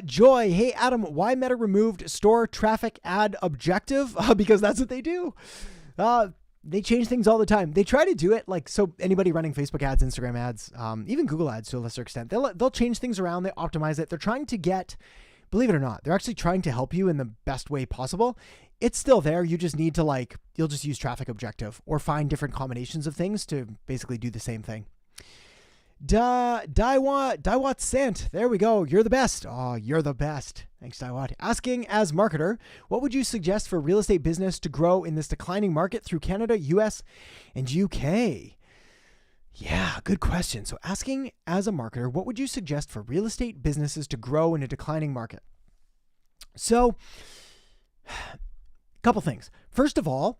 A: Joy, hey Adam, why Meta removed store traffic ad objective? Because that's what they do. They change things all the time. They try to do it like, so anybody running Facebook ads, Instagram ads, even Google ads to a lesser extent, they'll change things around. They optimize it. They're trying to get, believe it or not, they're actually trying to help you in the best way possible. It's still there. You just need to you'll just use traffic objective or find different combinations of things to basically do the same thing. Daiwat sent. There we go. You're the best. Oh, you're the best. Thanks, Daiwat. Asking, as marketer, what would you suggest for real estate business to grow in this declining market through Canada, US, and UK? Yeah, good question. So asking, as a marketer, what would you suggest for real estate businesses to grow in a declining market? So, a couple things. First of all,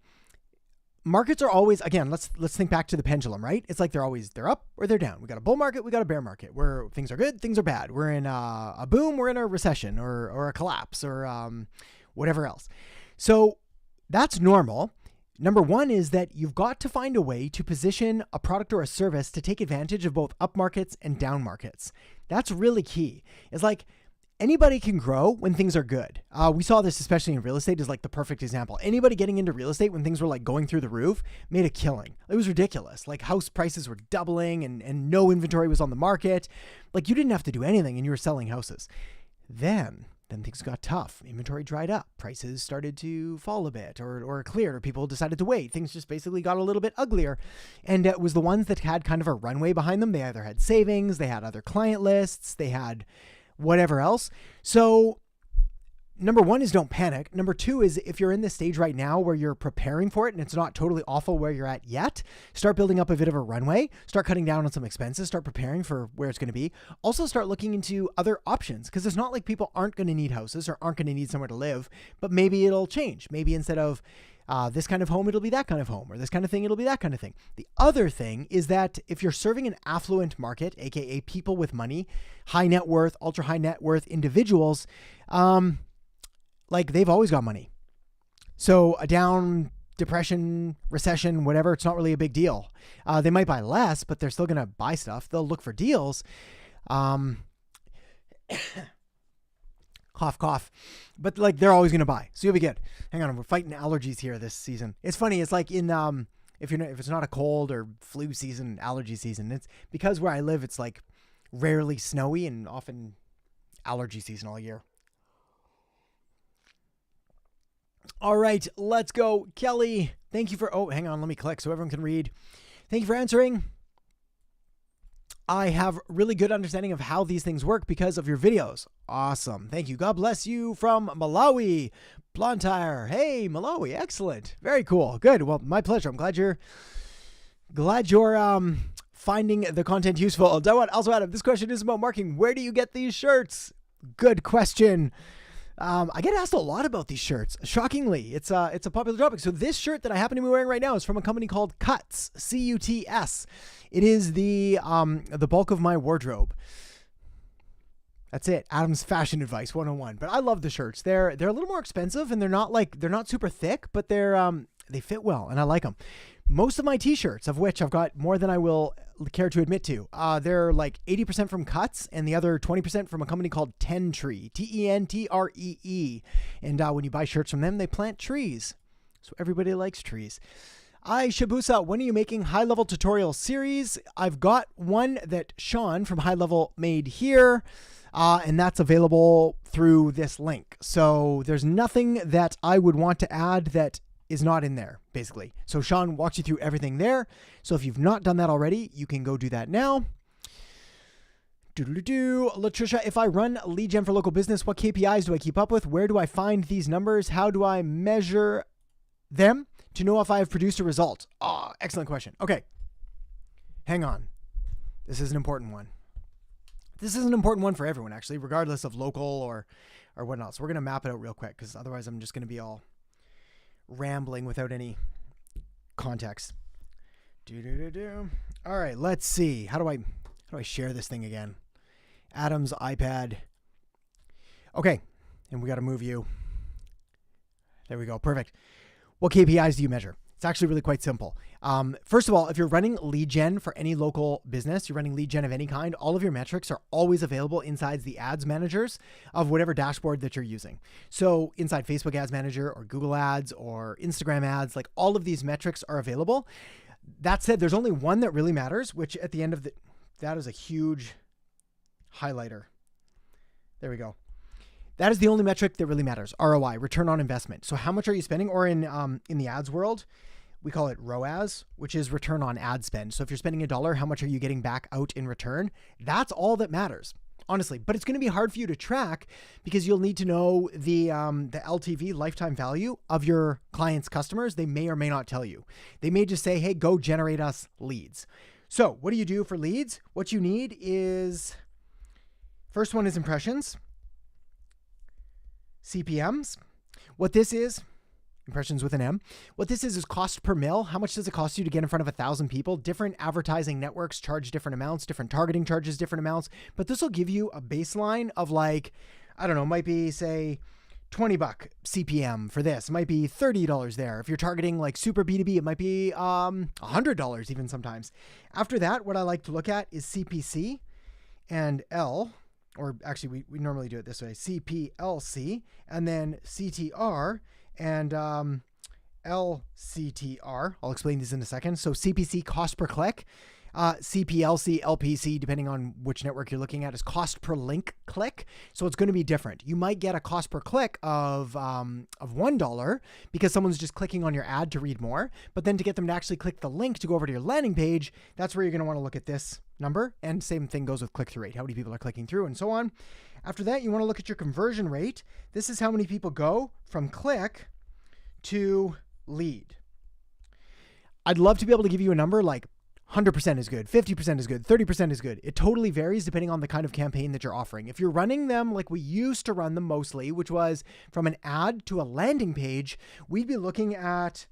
A: markets are always, again, let's think back to the pendulum, right? It's like they're up or they're down. We got a bull market, we got a bear market where things are good, things are bad. We're in a boom, we're in a recession or a collapse or whatever else. So that's normal. Number one is that you've got to find a way to position a product or a service to take advantage of both up markets and down markets. That's really key. It's like, anybody can grow when things are good. We saw this especially in real estate is like the perfect example. Anybody getting into real estate when things were like going through the roof made a killing. It was ridiculous. Like house prices were doubling and no inventory was on the market. Like you didn't have to do anything and you were selling houses. Then things got tough. Inventory dried up. Prices started to fall a bit or cleared or people decided to wait. Things just basically got a little bit uglier. And it was the ones that had kind of a runway behind them. They either had savings, they had other client lists, they had whatever else. So number one is don't panic. Number two is if you're in this stage right now where you're preparing for it and it's not totally awful where you're at yet, start building up a bit of a runway, start cutting down on some expenses, start preparing for where it's going to be. Also start looking into other options because it's not like people aren't going to need houses or aren't going to need somewhere to live, but maybe it'll change. Maybe instead of this kind of home, it'll be that kind of home, or this kind of thing, it'll be that kind of thing. The other thing is that if you're serving an affluent market, aka people with money, high net worth, ultra high net worth individuals, like they've always got money. So a down, depression, recession, whatever, it's not really a big deal. They might buy less, but they're still going to buy stuff. They'll look for deals. Cough, cough. But like they're always going to buy. So you'll be good. Hang on. We're fighting allergies here this season. It's funny. It's like in, if it's not a cold or flu season, allergy season, it's because where I live, it's like rarely snowy and often allergy season all year. All right, let's go. Kelly, thank you for, hang on. Let me click so everyone can read. Thank you for answering. I have really good understanding of how these things work because of your videos. Awesome. Thank you. God bless you from Malawi. Blantyre. Hey, Malawi. Excellent. Very cool. Good. Well, my pleasure. I'm glad you're finding the content useful. Also, Adam, this question is about marketing. Where do you get these shirts? Good question. I get asked a lot about these shirts. Shockingly, it's a popular topic. So this shirt that I happen to be wearing right now is from a company called Cuts, C-U-T-S. It is the bulk of my wardrobe. That's it. Adam's fashion advice 101. But I love the shirts. They're a little more expensive and they're not super thick, but they fit well and I like them. Most of my t-shirts, of which I've got more than I will care to admit to, they're like 80% from Cuts and the other 20% from a company called Tentree, T-E-N-T-R-E-E. And when you buy shirts from them, they plant trees. So everybody likes trees. Shibusa, when are you making high-level tutorial series? I've got one that Sean from High Level made here, and that's available through this link. So there's nothing that I would want to add that is not in there, basically. So Sean walks you through everything there. So if you've not done that already, you can go do that now. Latricia, if I run a lead gen for local business, what KPIs do I keep up with? Where do I find these numbers? How do I measure them? to know if I have produced a result? Oh, excellent question. Okay. Hang on. This is an important one. This is an important one for everyone, actually, regardless of local or whatnot. So we're going to map it out real quick because otherwise I'm just going to be all rambling without any context. All right, let's see. How do I share this thing again? Adam's iPad. Okay, and we got to move you. There we go. Perfect. What KPIs do you measure? It's actually really quite simple. First of all, if you're running lead gen for any local business, you're running lead gen of any kind, all of your metrics are always available inside the ads managers of whatever dashboard that you're using. So inside Facebook Ads Manager or Google Ads or Instagram ads, like all of these metrics are available. That said, there's only one that really matters, which at the end of that is a huge highlighter. There we go. That is the only metric that really matters. ROI, return on investment. So how much are you spending? Or in the ads world, we call it ROAS, which is return on ad spend. So if you're spending $1, how much are you getting back out in return? That's all that matters, honestly. But it's going to be hard for you to track because you'll need to know the LTV, lifetime value, of your clients' customers. They may or may not tell you. They may just say, hey, go generate us leads. So what do you do for leads? What you need is, first one is impressions. CPMs. What this is, impressions with an M. What this is cost per mil. How much does it cost you to get in front of 1,000 people? Different advertising networks charge different amounts, different targeting charges different amounts, but this will give you a baseline of like, I don't know, might be say $20 CPM for this. It might be $30 there. If you're targeting like super B2B, it might be $100 even sometimes. After that, what I like to look at is CPC and L. Or actually, we normally do it this way, CPLC, and then CTR and LCTR. I'll explain these in a second. So CPC, cost per click. CPLC, LPC, depending on which network you're looking at, is cost per link click. So it's going to be different. You might get a cost per click of $1 because someone's just clicking on your ad to read more. But then to get them to actually click the link to go over to your landing page, that's where you're going to want to look at this number. And same thing goes with click-through rate, how many people are clicking through and so on. After that, you want to look at your conversion rate. This is how many people go from click to lead. I'd love to be able to give you a number like 100% is good, 50% is good, 30% is good. It totally varies depending on the kind of campaign that you're offering. If you're running them like we used to run them mostly, which was from an ad to a landing page, we'd be looking at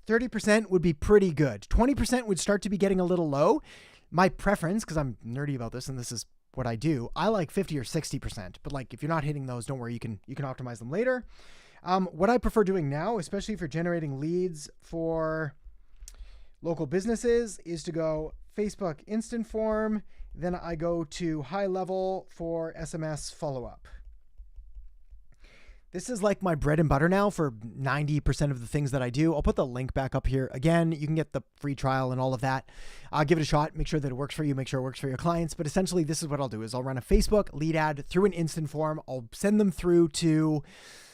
A: 30% would be pretty good. 20% would start to be getting a little low. My preference, because I'm nerdy about this and this is what I do, I like 50 or 60%. But like if you're not hitting those, don't worry, you can optimize them later. What I prefer doing now, especially if you're generating leads for local businesses, is to go Facebook instant form. Then I go to high level for SMS follow-up. This is like my bread and butter now for 90% of the things that I do. I'll put the link back up here. Again, you can get the free trial and all of that. Give it a shot. Make sure that it works for you. Make sure it works for your clients. But essentially, this is what I'll do is I'll run a Facebook lead ad through an instant form. I'll send them through to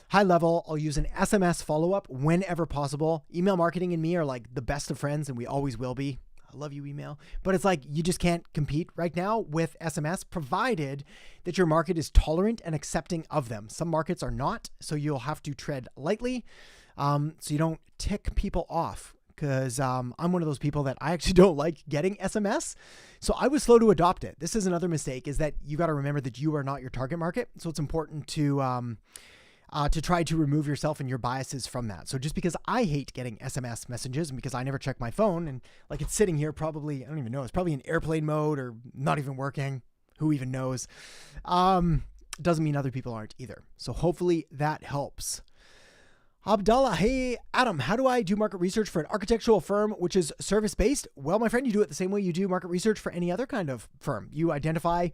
A: high level. I'll use an SMS follow-up whenever possible. Email marketing and me are like the best of friends, and we always will be. I love you, email. But it's like you just can't compete right now with SMS, provided that your market is tolerant and accepting of them. Some markets are not, so you'll have to tread lightly so you don't tick people off. Because I'm one of those people that I actually don't like getting SMS. So I was slow to adopt it. This is another mistake, is that you got to remember that you are not your target market. So it's important to try to remove yourself and your biases from that. So just because I hate getting SMS messages and because I never check my phone and like it's sitting here probably, I don't even know, it's probably in airplane mode or not even working. Who even knows? Doesn't mean other people aren't either. So hopefully that helps. Abdallah, hey, Adam, how do I do market research for an architectural firm which is service-based? Well, my friend, you do it the same way you do market research for any other kind of firm. You identify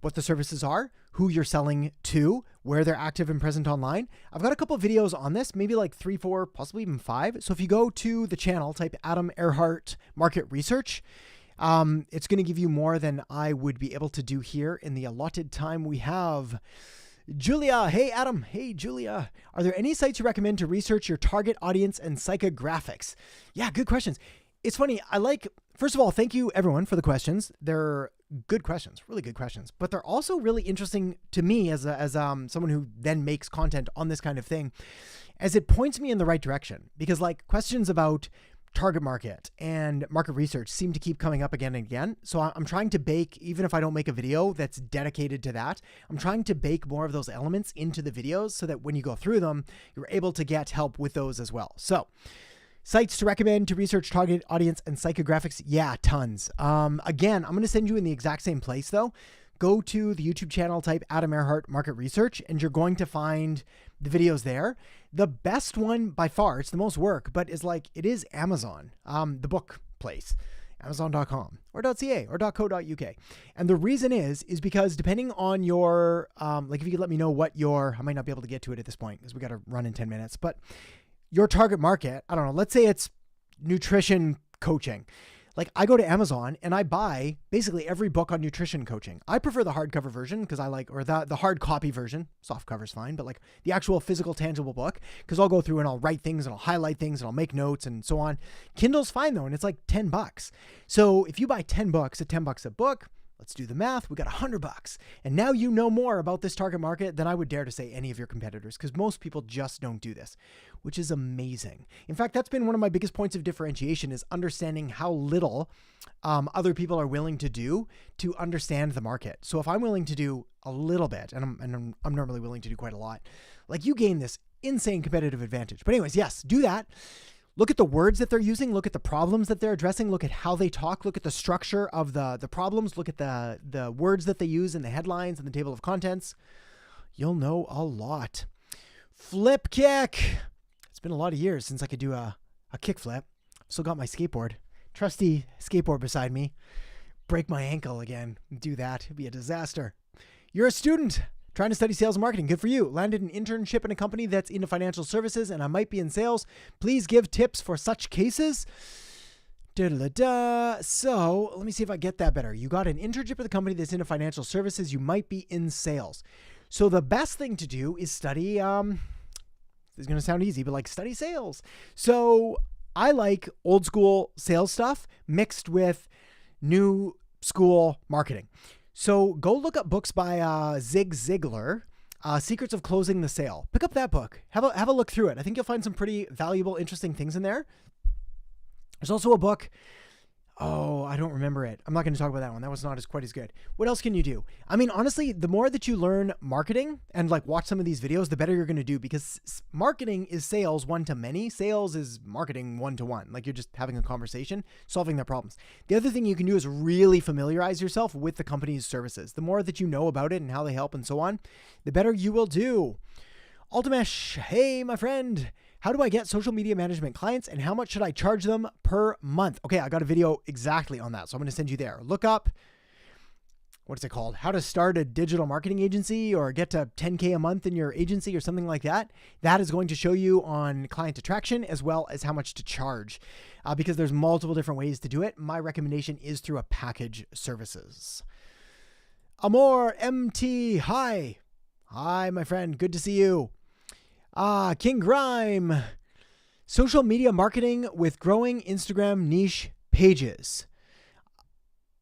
A: what the services are, who you're selling to, where they're active and present online. I've got a couple of videos on this, maybe like 3, 4, possibly even 5. So if you go to the channel, type Adam Earhart Market Research, it's going to give you more than I would be able to do here in the allotted time we have. Julia, hey Adam, hey Julia. Are there any sites you recommend to research your target audience and psychographics? Yeah, good questions. It's funny. First of all, thank you everyone for the questions. They're good questions, really good questions. But they're also really interesting to me as someone who then makes content on this kind of thing, as it points me in the right direction. Because like questions about target market and market research seem to keep coming up again and again. So I'm trying to bake, even if I don't make a video that's dedicated to that, I'm trying to bake more of those elements into the videos so that when you go through them, you're able to get help with those as well. So sites to recommend to research target audience and psychographics. Yeah, tons. Again, I'm going to send you in the exact same place though. Go to the YouTube channel, type Adam Earhart Market Research, and you're going to find the videos there. The best one by far, it's the most work, but it is Amazon, the book place, amazon.com or .ca or .co.uk. And the reason is because depending on your, if you could let me know what I might not be able to get to it at this point because we got to run in 10 minutes, but your target market, I don't know, let's say it's nutrition coaching. Like I go to Amazon and I buy basically every book on nutrition coaching. I prefer the hardcover version because or the hard copy version. Soft cover's fine, but like the actual physical tangible book, because I'll go through and I'll write things and I'll highlight things and I'll make notes and so on. Kindle's fine though, and it's like $10. So if you buy 10 books at $10 a book, let's do the math. We got $100. And now you know more about this target market than I would dare to say any of your competitors, because most people just don't do this, which is amazing. In fact, that's been one of my biggest points of differentiation, is understanding how little other people are willing to do to understand the market. So if I'm willing to do a little bit, and I'm normally willing to do quite a lot, like you gain this insane competitive advantage. But anyways, yes, do that. Look at the words that they're using, look at the problems that they're addressing, look at how they talk, look at the structure of the problems, look at the words that they use in the headlines and the table of contents. You'll know a lot. Flip kick. It's been a lot of years since I could do a kick flip. Still got my skateboard. Trusty skateboard beside me. Break my ankle again. Do that. It'd be a disaster. You're a student trying to study sales and marketing. Good for you. Landed an internship in a company that's into financial services and I might be in sales. Please give tips for such cases. So let me see if I get that better. You got an internship at a company that's into financial services. You might be in sales. So the best thing to do is study, this is going to sound easy, but like study sales. So I like old school sales stuff mixed with new school marketing. So go look up books by Zig Ziglar, Secrets of Closing the Sale. Pick up that book. Have a look through it. I think you'll find some pretty valuable, interesting things in there. There's also a book. Oh, I don't remember it. I'm not going to talk about that one. That was not quite as good. What else can you do? I mean, honestly, the more that you learn marketing and like watch some of these videos, the better you're going to do, because marketing is sales one-to-many. Sales is marketing one-to-one. Like you're just having a conversation, solving their problems. The other thing you can do is really familiarize yourself with the company's services. The more that you know about it and how they help and so on, the better you will do. Ultimesh, hey, my friend. How do I get social media management clients and how much should I charge them per month? Okay, I got a video exactly on that, so I'm going to send you there. Look up, what's it called? How to start a digital marketing agency or get to 10K a month in your agency or something like that. That is going to show you on client attraction as well as how much to charge, because there's multiple different ways to do it. My recommendation is through a package services. Amor MT, hi. Hi, my friend. Good to see you. King Grime, social media marketing with growing Instagram niche pages.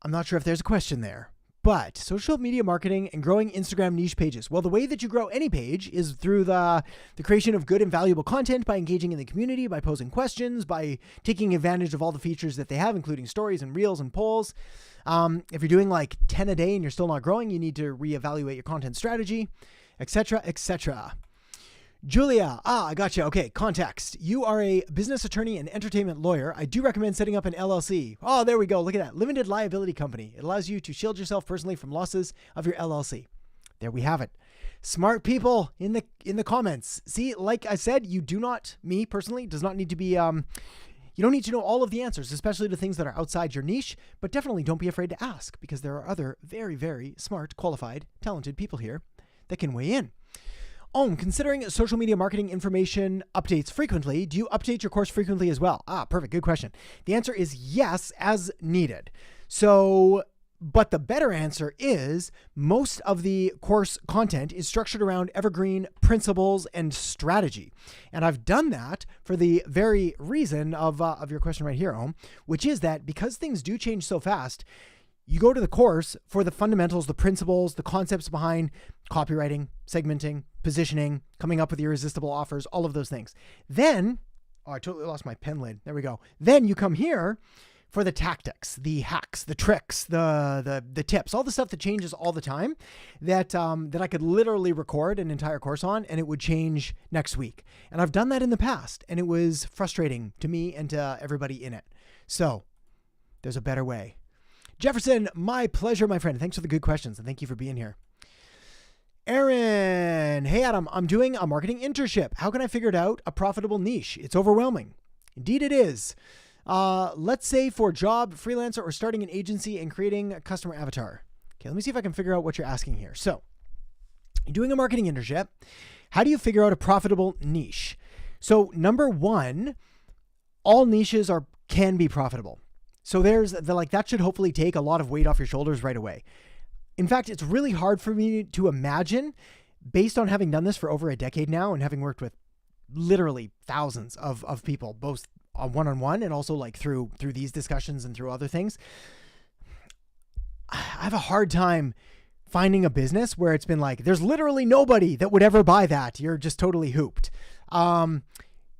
A: I'm not sure if there's a question there, but social media marketing and growing Instagram niche pages. Well, the way that you grow any page is through the creation of good and valuable content, by engaging in the community, by posing questions, by taking advantage of all the features that they have, including stories and reels and polls. If you're doing like 10 a day and you're still not growing, you need to reevaluate your content strategy, etc., etc. Julia, I got you. Okay, context. You are a business attorney and entertainment lawyer. I do recommend setting up an LLC. Oh, there we go. Look at that. Limited liability company. It allows you to shield yourself personally from losses of your LLC. There we have it. Smart people in the comments. See, like I said, me personally, does not need to be, you don't need to know all of the answers, especially to things that are outside your niche, but definitely don't be afraid to ask, because there are other very, very smart, qualified, talented people here that can weigh in. Considering social media marketing information updates frequently, do you update your course frequently as well? Perfect. Good question. The answer is yes, as needed. But the better answer is most of the course content is structured around evergreen principles and strategy. And I've done that for the very reason of your question right here, which is that because things do change so fast, you go to the course for the fundamentals, the principles, the concepts behind copywriting, segmenting, positioning, coming up with irresistible offers, all of those things. Then, I totally lost my pen lid. There we go. Then you come here for the tactics, the hacks, the tricks, the tips, all the stuff that changes all the time that I could literally record an entire course on, and it would change next week. And I've done that in the past, and it was frustrating to me and to everybody in it. So there's a better way. Jefferson, my pleasure, my friend. Thanks for the good questions, and thank you for being here. Aaron, hey Adam, I'm doing a marketing internship. How can I figure out a profitable niche? It's overwhelming. Indeed it is. Let's say for job, freelancer, or starting an agency and creating a customer avatar. Okay, let me see if I can figure out what you're asking here. So, you're doing a marketing internship. How do you figure out a profitable niche? So, number one, all niches can be profitable. So that should hopefully take a lot of weight off your shoulders right away. In fact, it's really hard for me to imagine, based on having done this for over a decade now and having worked with literally thousands of people, both one-on-one and also like through these discussions and through other things. I have a hard time finding a business where it's been like, there's literally nobody that would ever buy that. You're just totally hooped.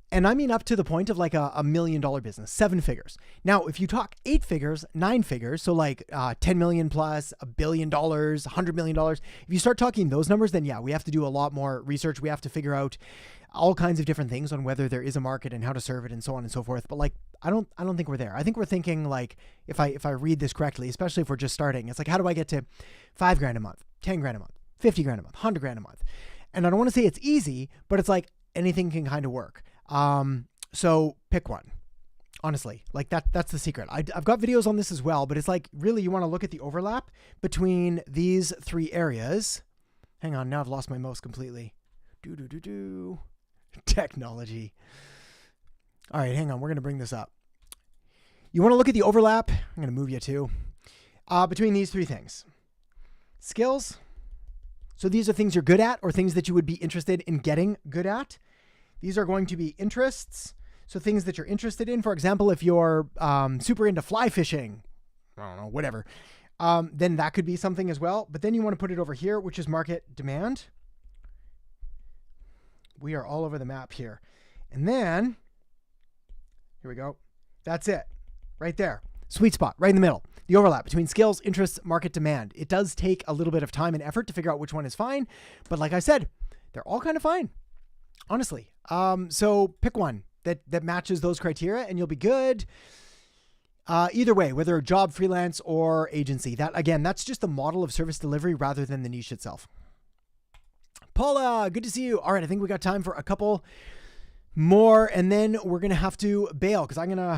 A: And I mean up to the point of like a $1 million business, 7 figures. Now, if you talk 8 figures, 9 figures, so like 10 million plus, $1 billion, $100 million. If you start talking those numbers, then yeah, we have to do a lot more research. We have to figure out all kinds of different things on whether there is a market and how to serve it and so on and so forth. But like, I don't think we're there. I think we're thinking like, if I read this correctly, especially if we're just starting, it's like, how do I get to $5,000 a month, $10,000 a month, $50,000 a month, $100,000 a month? And I don't want to say it's easy, but it's like anything can kind of work. So pick one, honestly, like that's the secret. I've got videos on this as well, but it's like, really, you want to look at the overlap between these 3 areas. Hang on. Now I've lost my mouse completely. Technology. All right, hang on. We're going to bring this up. You want to look at the overlap. I'm going to move you too, between these 3 things. Skills. So these are things you're good at or things that you would be interested in getting good at. These are going to be interests. So things that you're interested in. For example, if you're super into fly fishing, I don't know, whatever, then that could be something as well. But then you want to put it over here, which is market demand. We are all over the map here. And then, here we go. That's it. Right there. Sweet spot, right in the middle. The overlap between skills, interests, market demand. It does take a little bit of time and effort to figure out which one is fine. But like I said, they're all kind of fine. Honestly. So pick one that matches those criteria and you'll be good. Either way, whether job, freelance, or agency, that's just the model of service delivery rather than the niche itself. Paula, good to see you. All right. I think we got time for a couple more and then we're going to have to bail because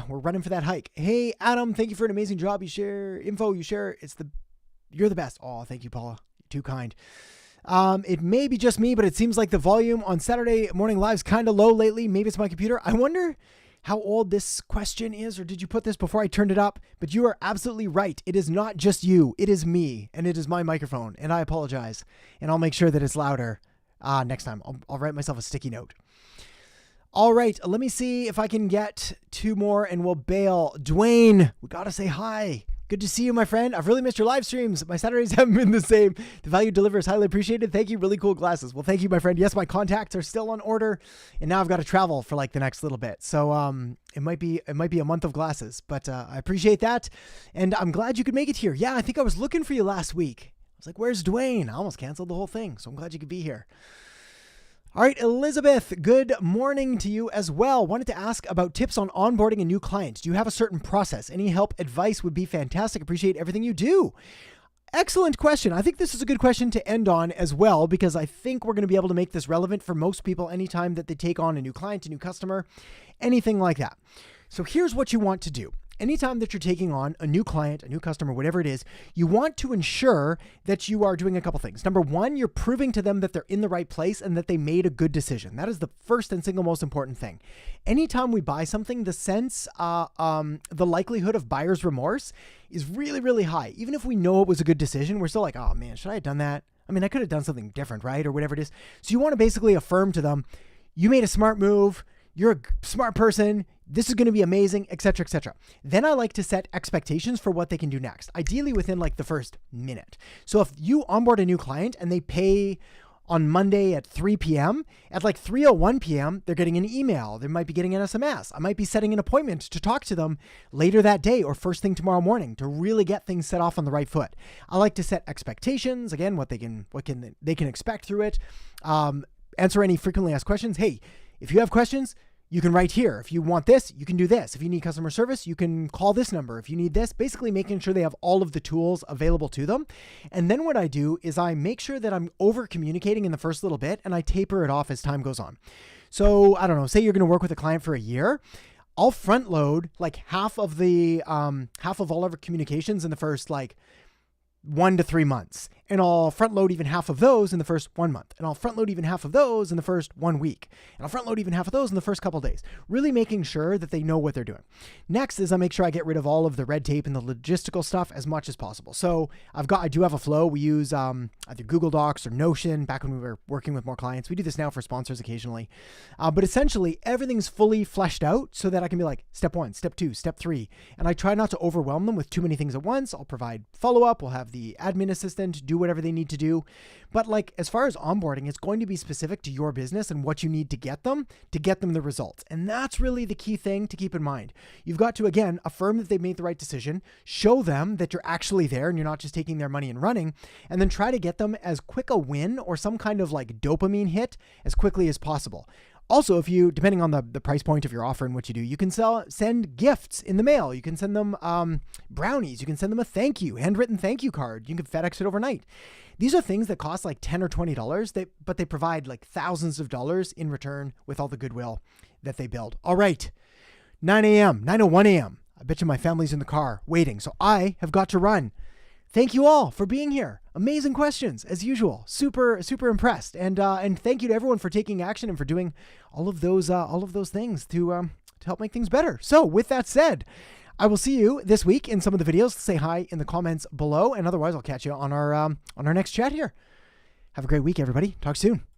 A: we're running for that hike. Hey, Adam, thank you for an amazing job. You share info, you share. You're the best. Oh, thank you, Paula. You're too kind. It may be just me, but it seems like the volume on Saturday morning live's kind of low lately. Maybe it's my computer. I wonder how old this question is, or did you put this before I turned it up? But you are absolutely right. It is not just you. It is me, and it is my microphone, and I apologize. And I'll make sure that it's louder next time. I'll write myself a sticky note. All right, let me see if I can get 2 more, and we'll bail. Dwayne, we got to say hi. Good to see you, my friend. I've really missed your live streams. My Saturdays haven't been the same. The value delivered is highly appreciated. Thank you. Really cool glasses. Well, thank you, my friend. Yes, my contacts are still on order, and now I've got to travel for like the next little bit. So it might be a month of glasses, but I appreciate that, and I'm glad you could make it here. Yeah, I think I was looking for you last week. I was like, "Where's Dwayne?" I almost canceled the whole thing, so I'm glad you could be here. All right, Elizabeth, good morning to you as well. Wanted to ask about tips on onboarding a new client. Do you have a certain process? Any help, advice would be fantastic. Appreciate everything you do. Excellent question. I think this is a good question to end on as well, because I think we're going to be able to make this relevant for most people anytime that they take on a new client, a new customer, anything like that. So here's what you want to do. Anytime that you're taking on a new client, a new customer, whatever it is, you want to ensure that you are doing a couple things. Number one, you're proving to them that they're in the right place and that they made a good decision. That is the first and single most important thing. Anytime we buy something, the likelihood of buyer's remorse is really, really high. Even if we know it was a good decision, we're still like, oh man, should I have done that? I mean, I could have done something different, right? Or whatever it is. So you want to basically affirm to them, you made a smart move. you're a smart person. This is going to be amazing, etc., etc. Then I like to set expectations for what they can do next, ideally within like the first minute. So if you onboard a new client and they pay on Monday at 3 p.m., at like 3:01 p.m., they're getting an email. They might be getting an SMS. I might be setting an appointment to talk to them later that day or first thing tomorrow morning to really get things set off on the right foot. I like to set expectations, again, what they can expect through it. Answer any frequently asked questions. Hey, if you have questions, you can write here. If you want this, you can do this. If you need customer service, you can call this number. If you need this, basically making sure they have all of the tools available to them. And then what I do is I make sure that I'm over communicating in the first little bit and I taper it off as time goes on. So I don't know, say you're going to work with a client for a year. I'll front load like half of all of our communications in the first like 1 to 3 months. And I'll front load even half of those in the first 1 month. And I'll front load even half of those in the first 1 week. And I'll front load even half of those in the first couple of days. Really making sure that they know what they're doing. Next is I make sure I get rid of all of the red tape and the logistical stuff as much as possible. So I do have a flow. We use either Google Docs or Notion back when we were working with more clients. We do this now for sponsors occasionally. But essentially everything's fully fleshed out so that I can be like step 1, step 2, step 3. And I try not to overwhelm them with too many things at once. I'll provide follow-up. We'll have the admin assistant do whatever they need to do. But like as far as onboarding, it's going to be specific to your business and what you need to get them the results. And that's really the key thing to keep in mind. You've got to, again, affirm that they've made the right decision, show them that you're actually there and you're not just taking their money and running, and then try to get them as quick a win or some kind of like dopamine hit as quickly as possible. Also, if you, depending on the price point of your offer and what you do, you can send gifts in the mail. You can send them brownies. You can send them a thank you, handwritten thank you card. You can FedEx it overnight. These are things that cost like $10 or $20, but they provide like thousands of dollars in return with all the goodwill that they build. All right, 9:01 a.m. I bet you my family's in the car waiting, so I have got to run. Thank you all for being here. Amazing questions as usual. Super impressed. And thank you to everyone for taking action and for doing all of those things to help make things better. So with that said, I will see you this week in some of the videos. Say hi in the comments below, and otherwise I'll catch you on our next chat here. Have a great week, everybody. Talk soon.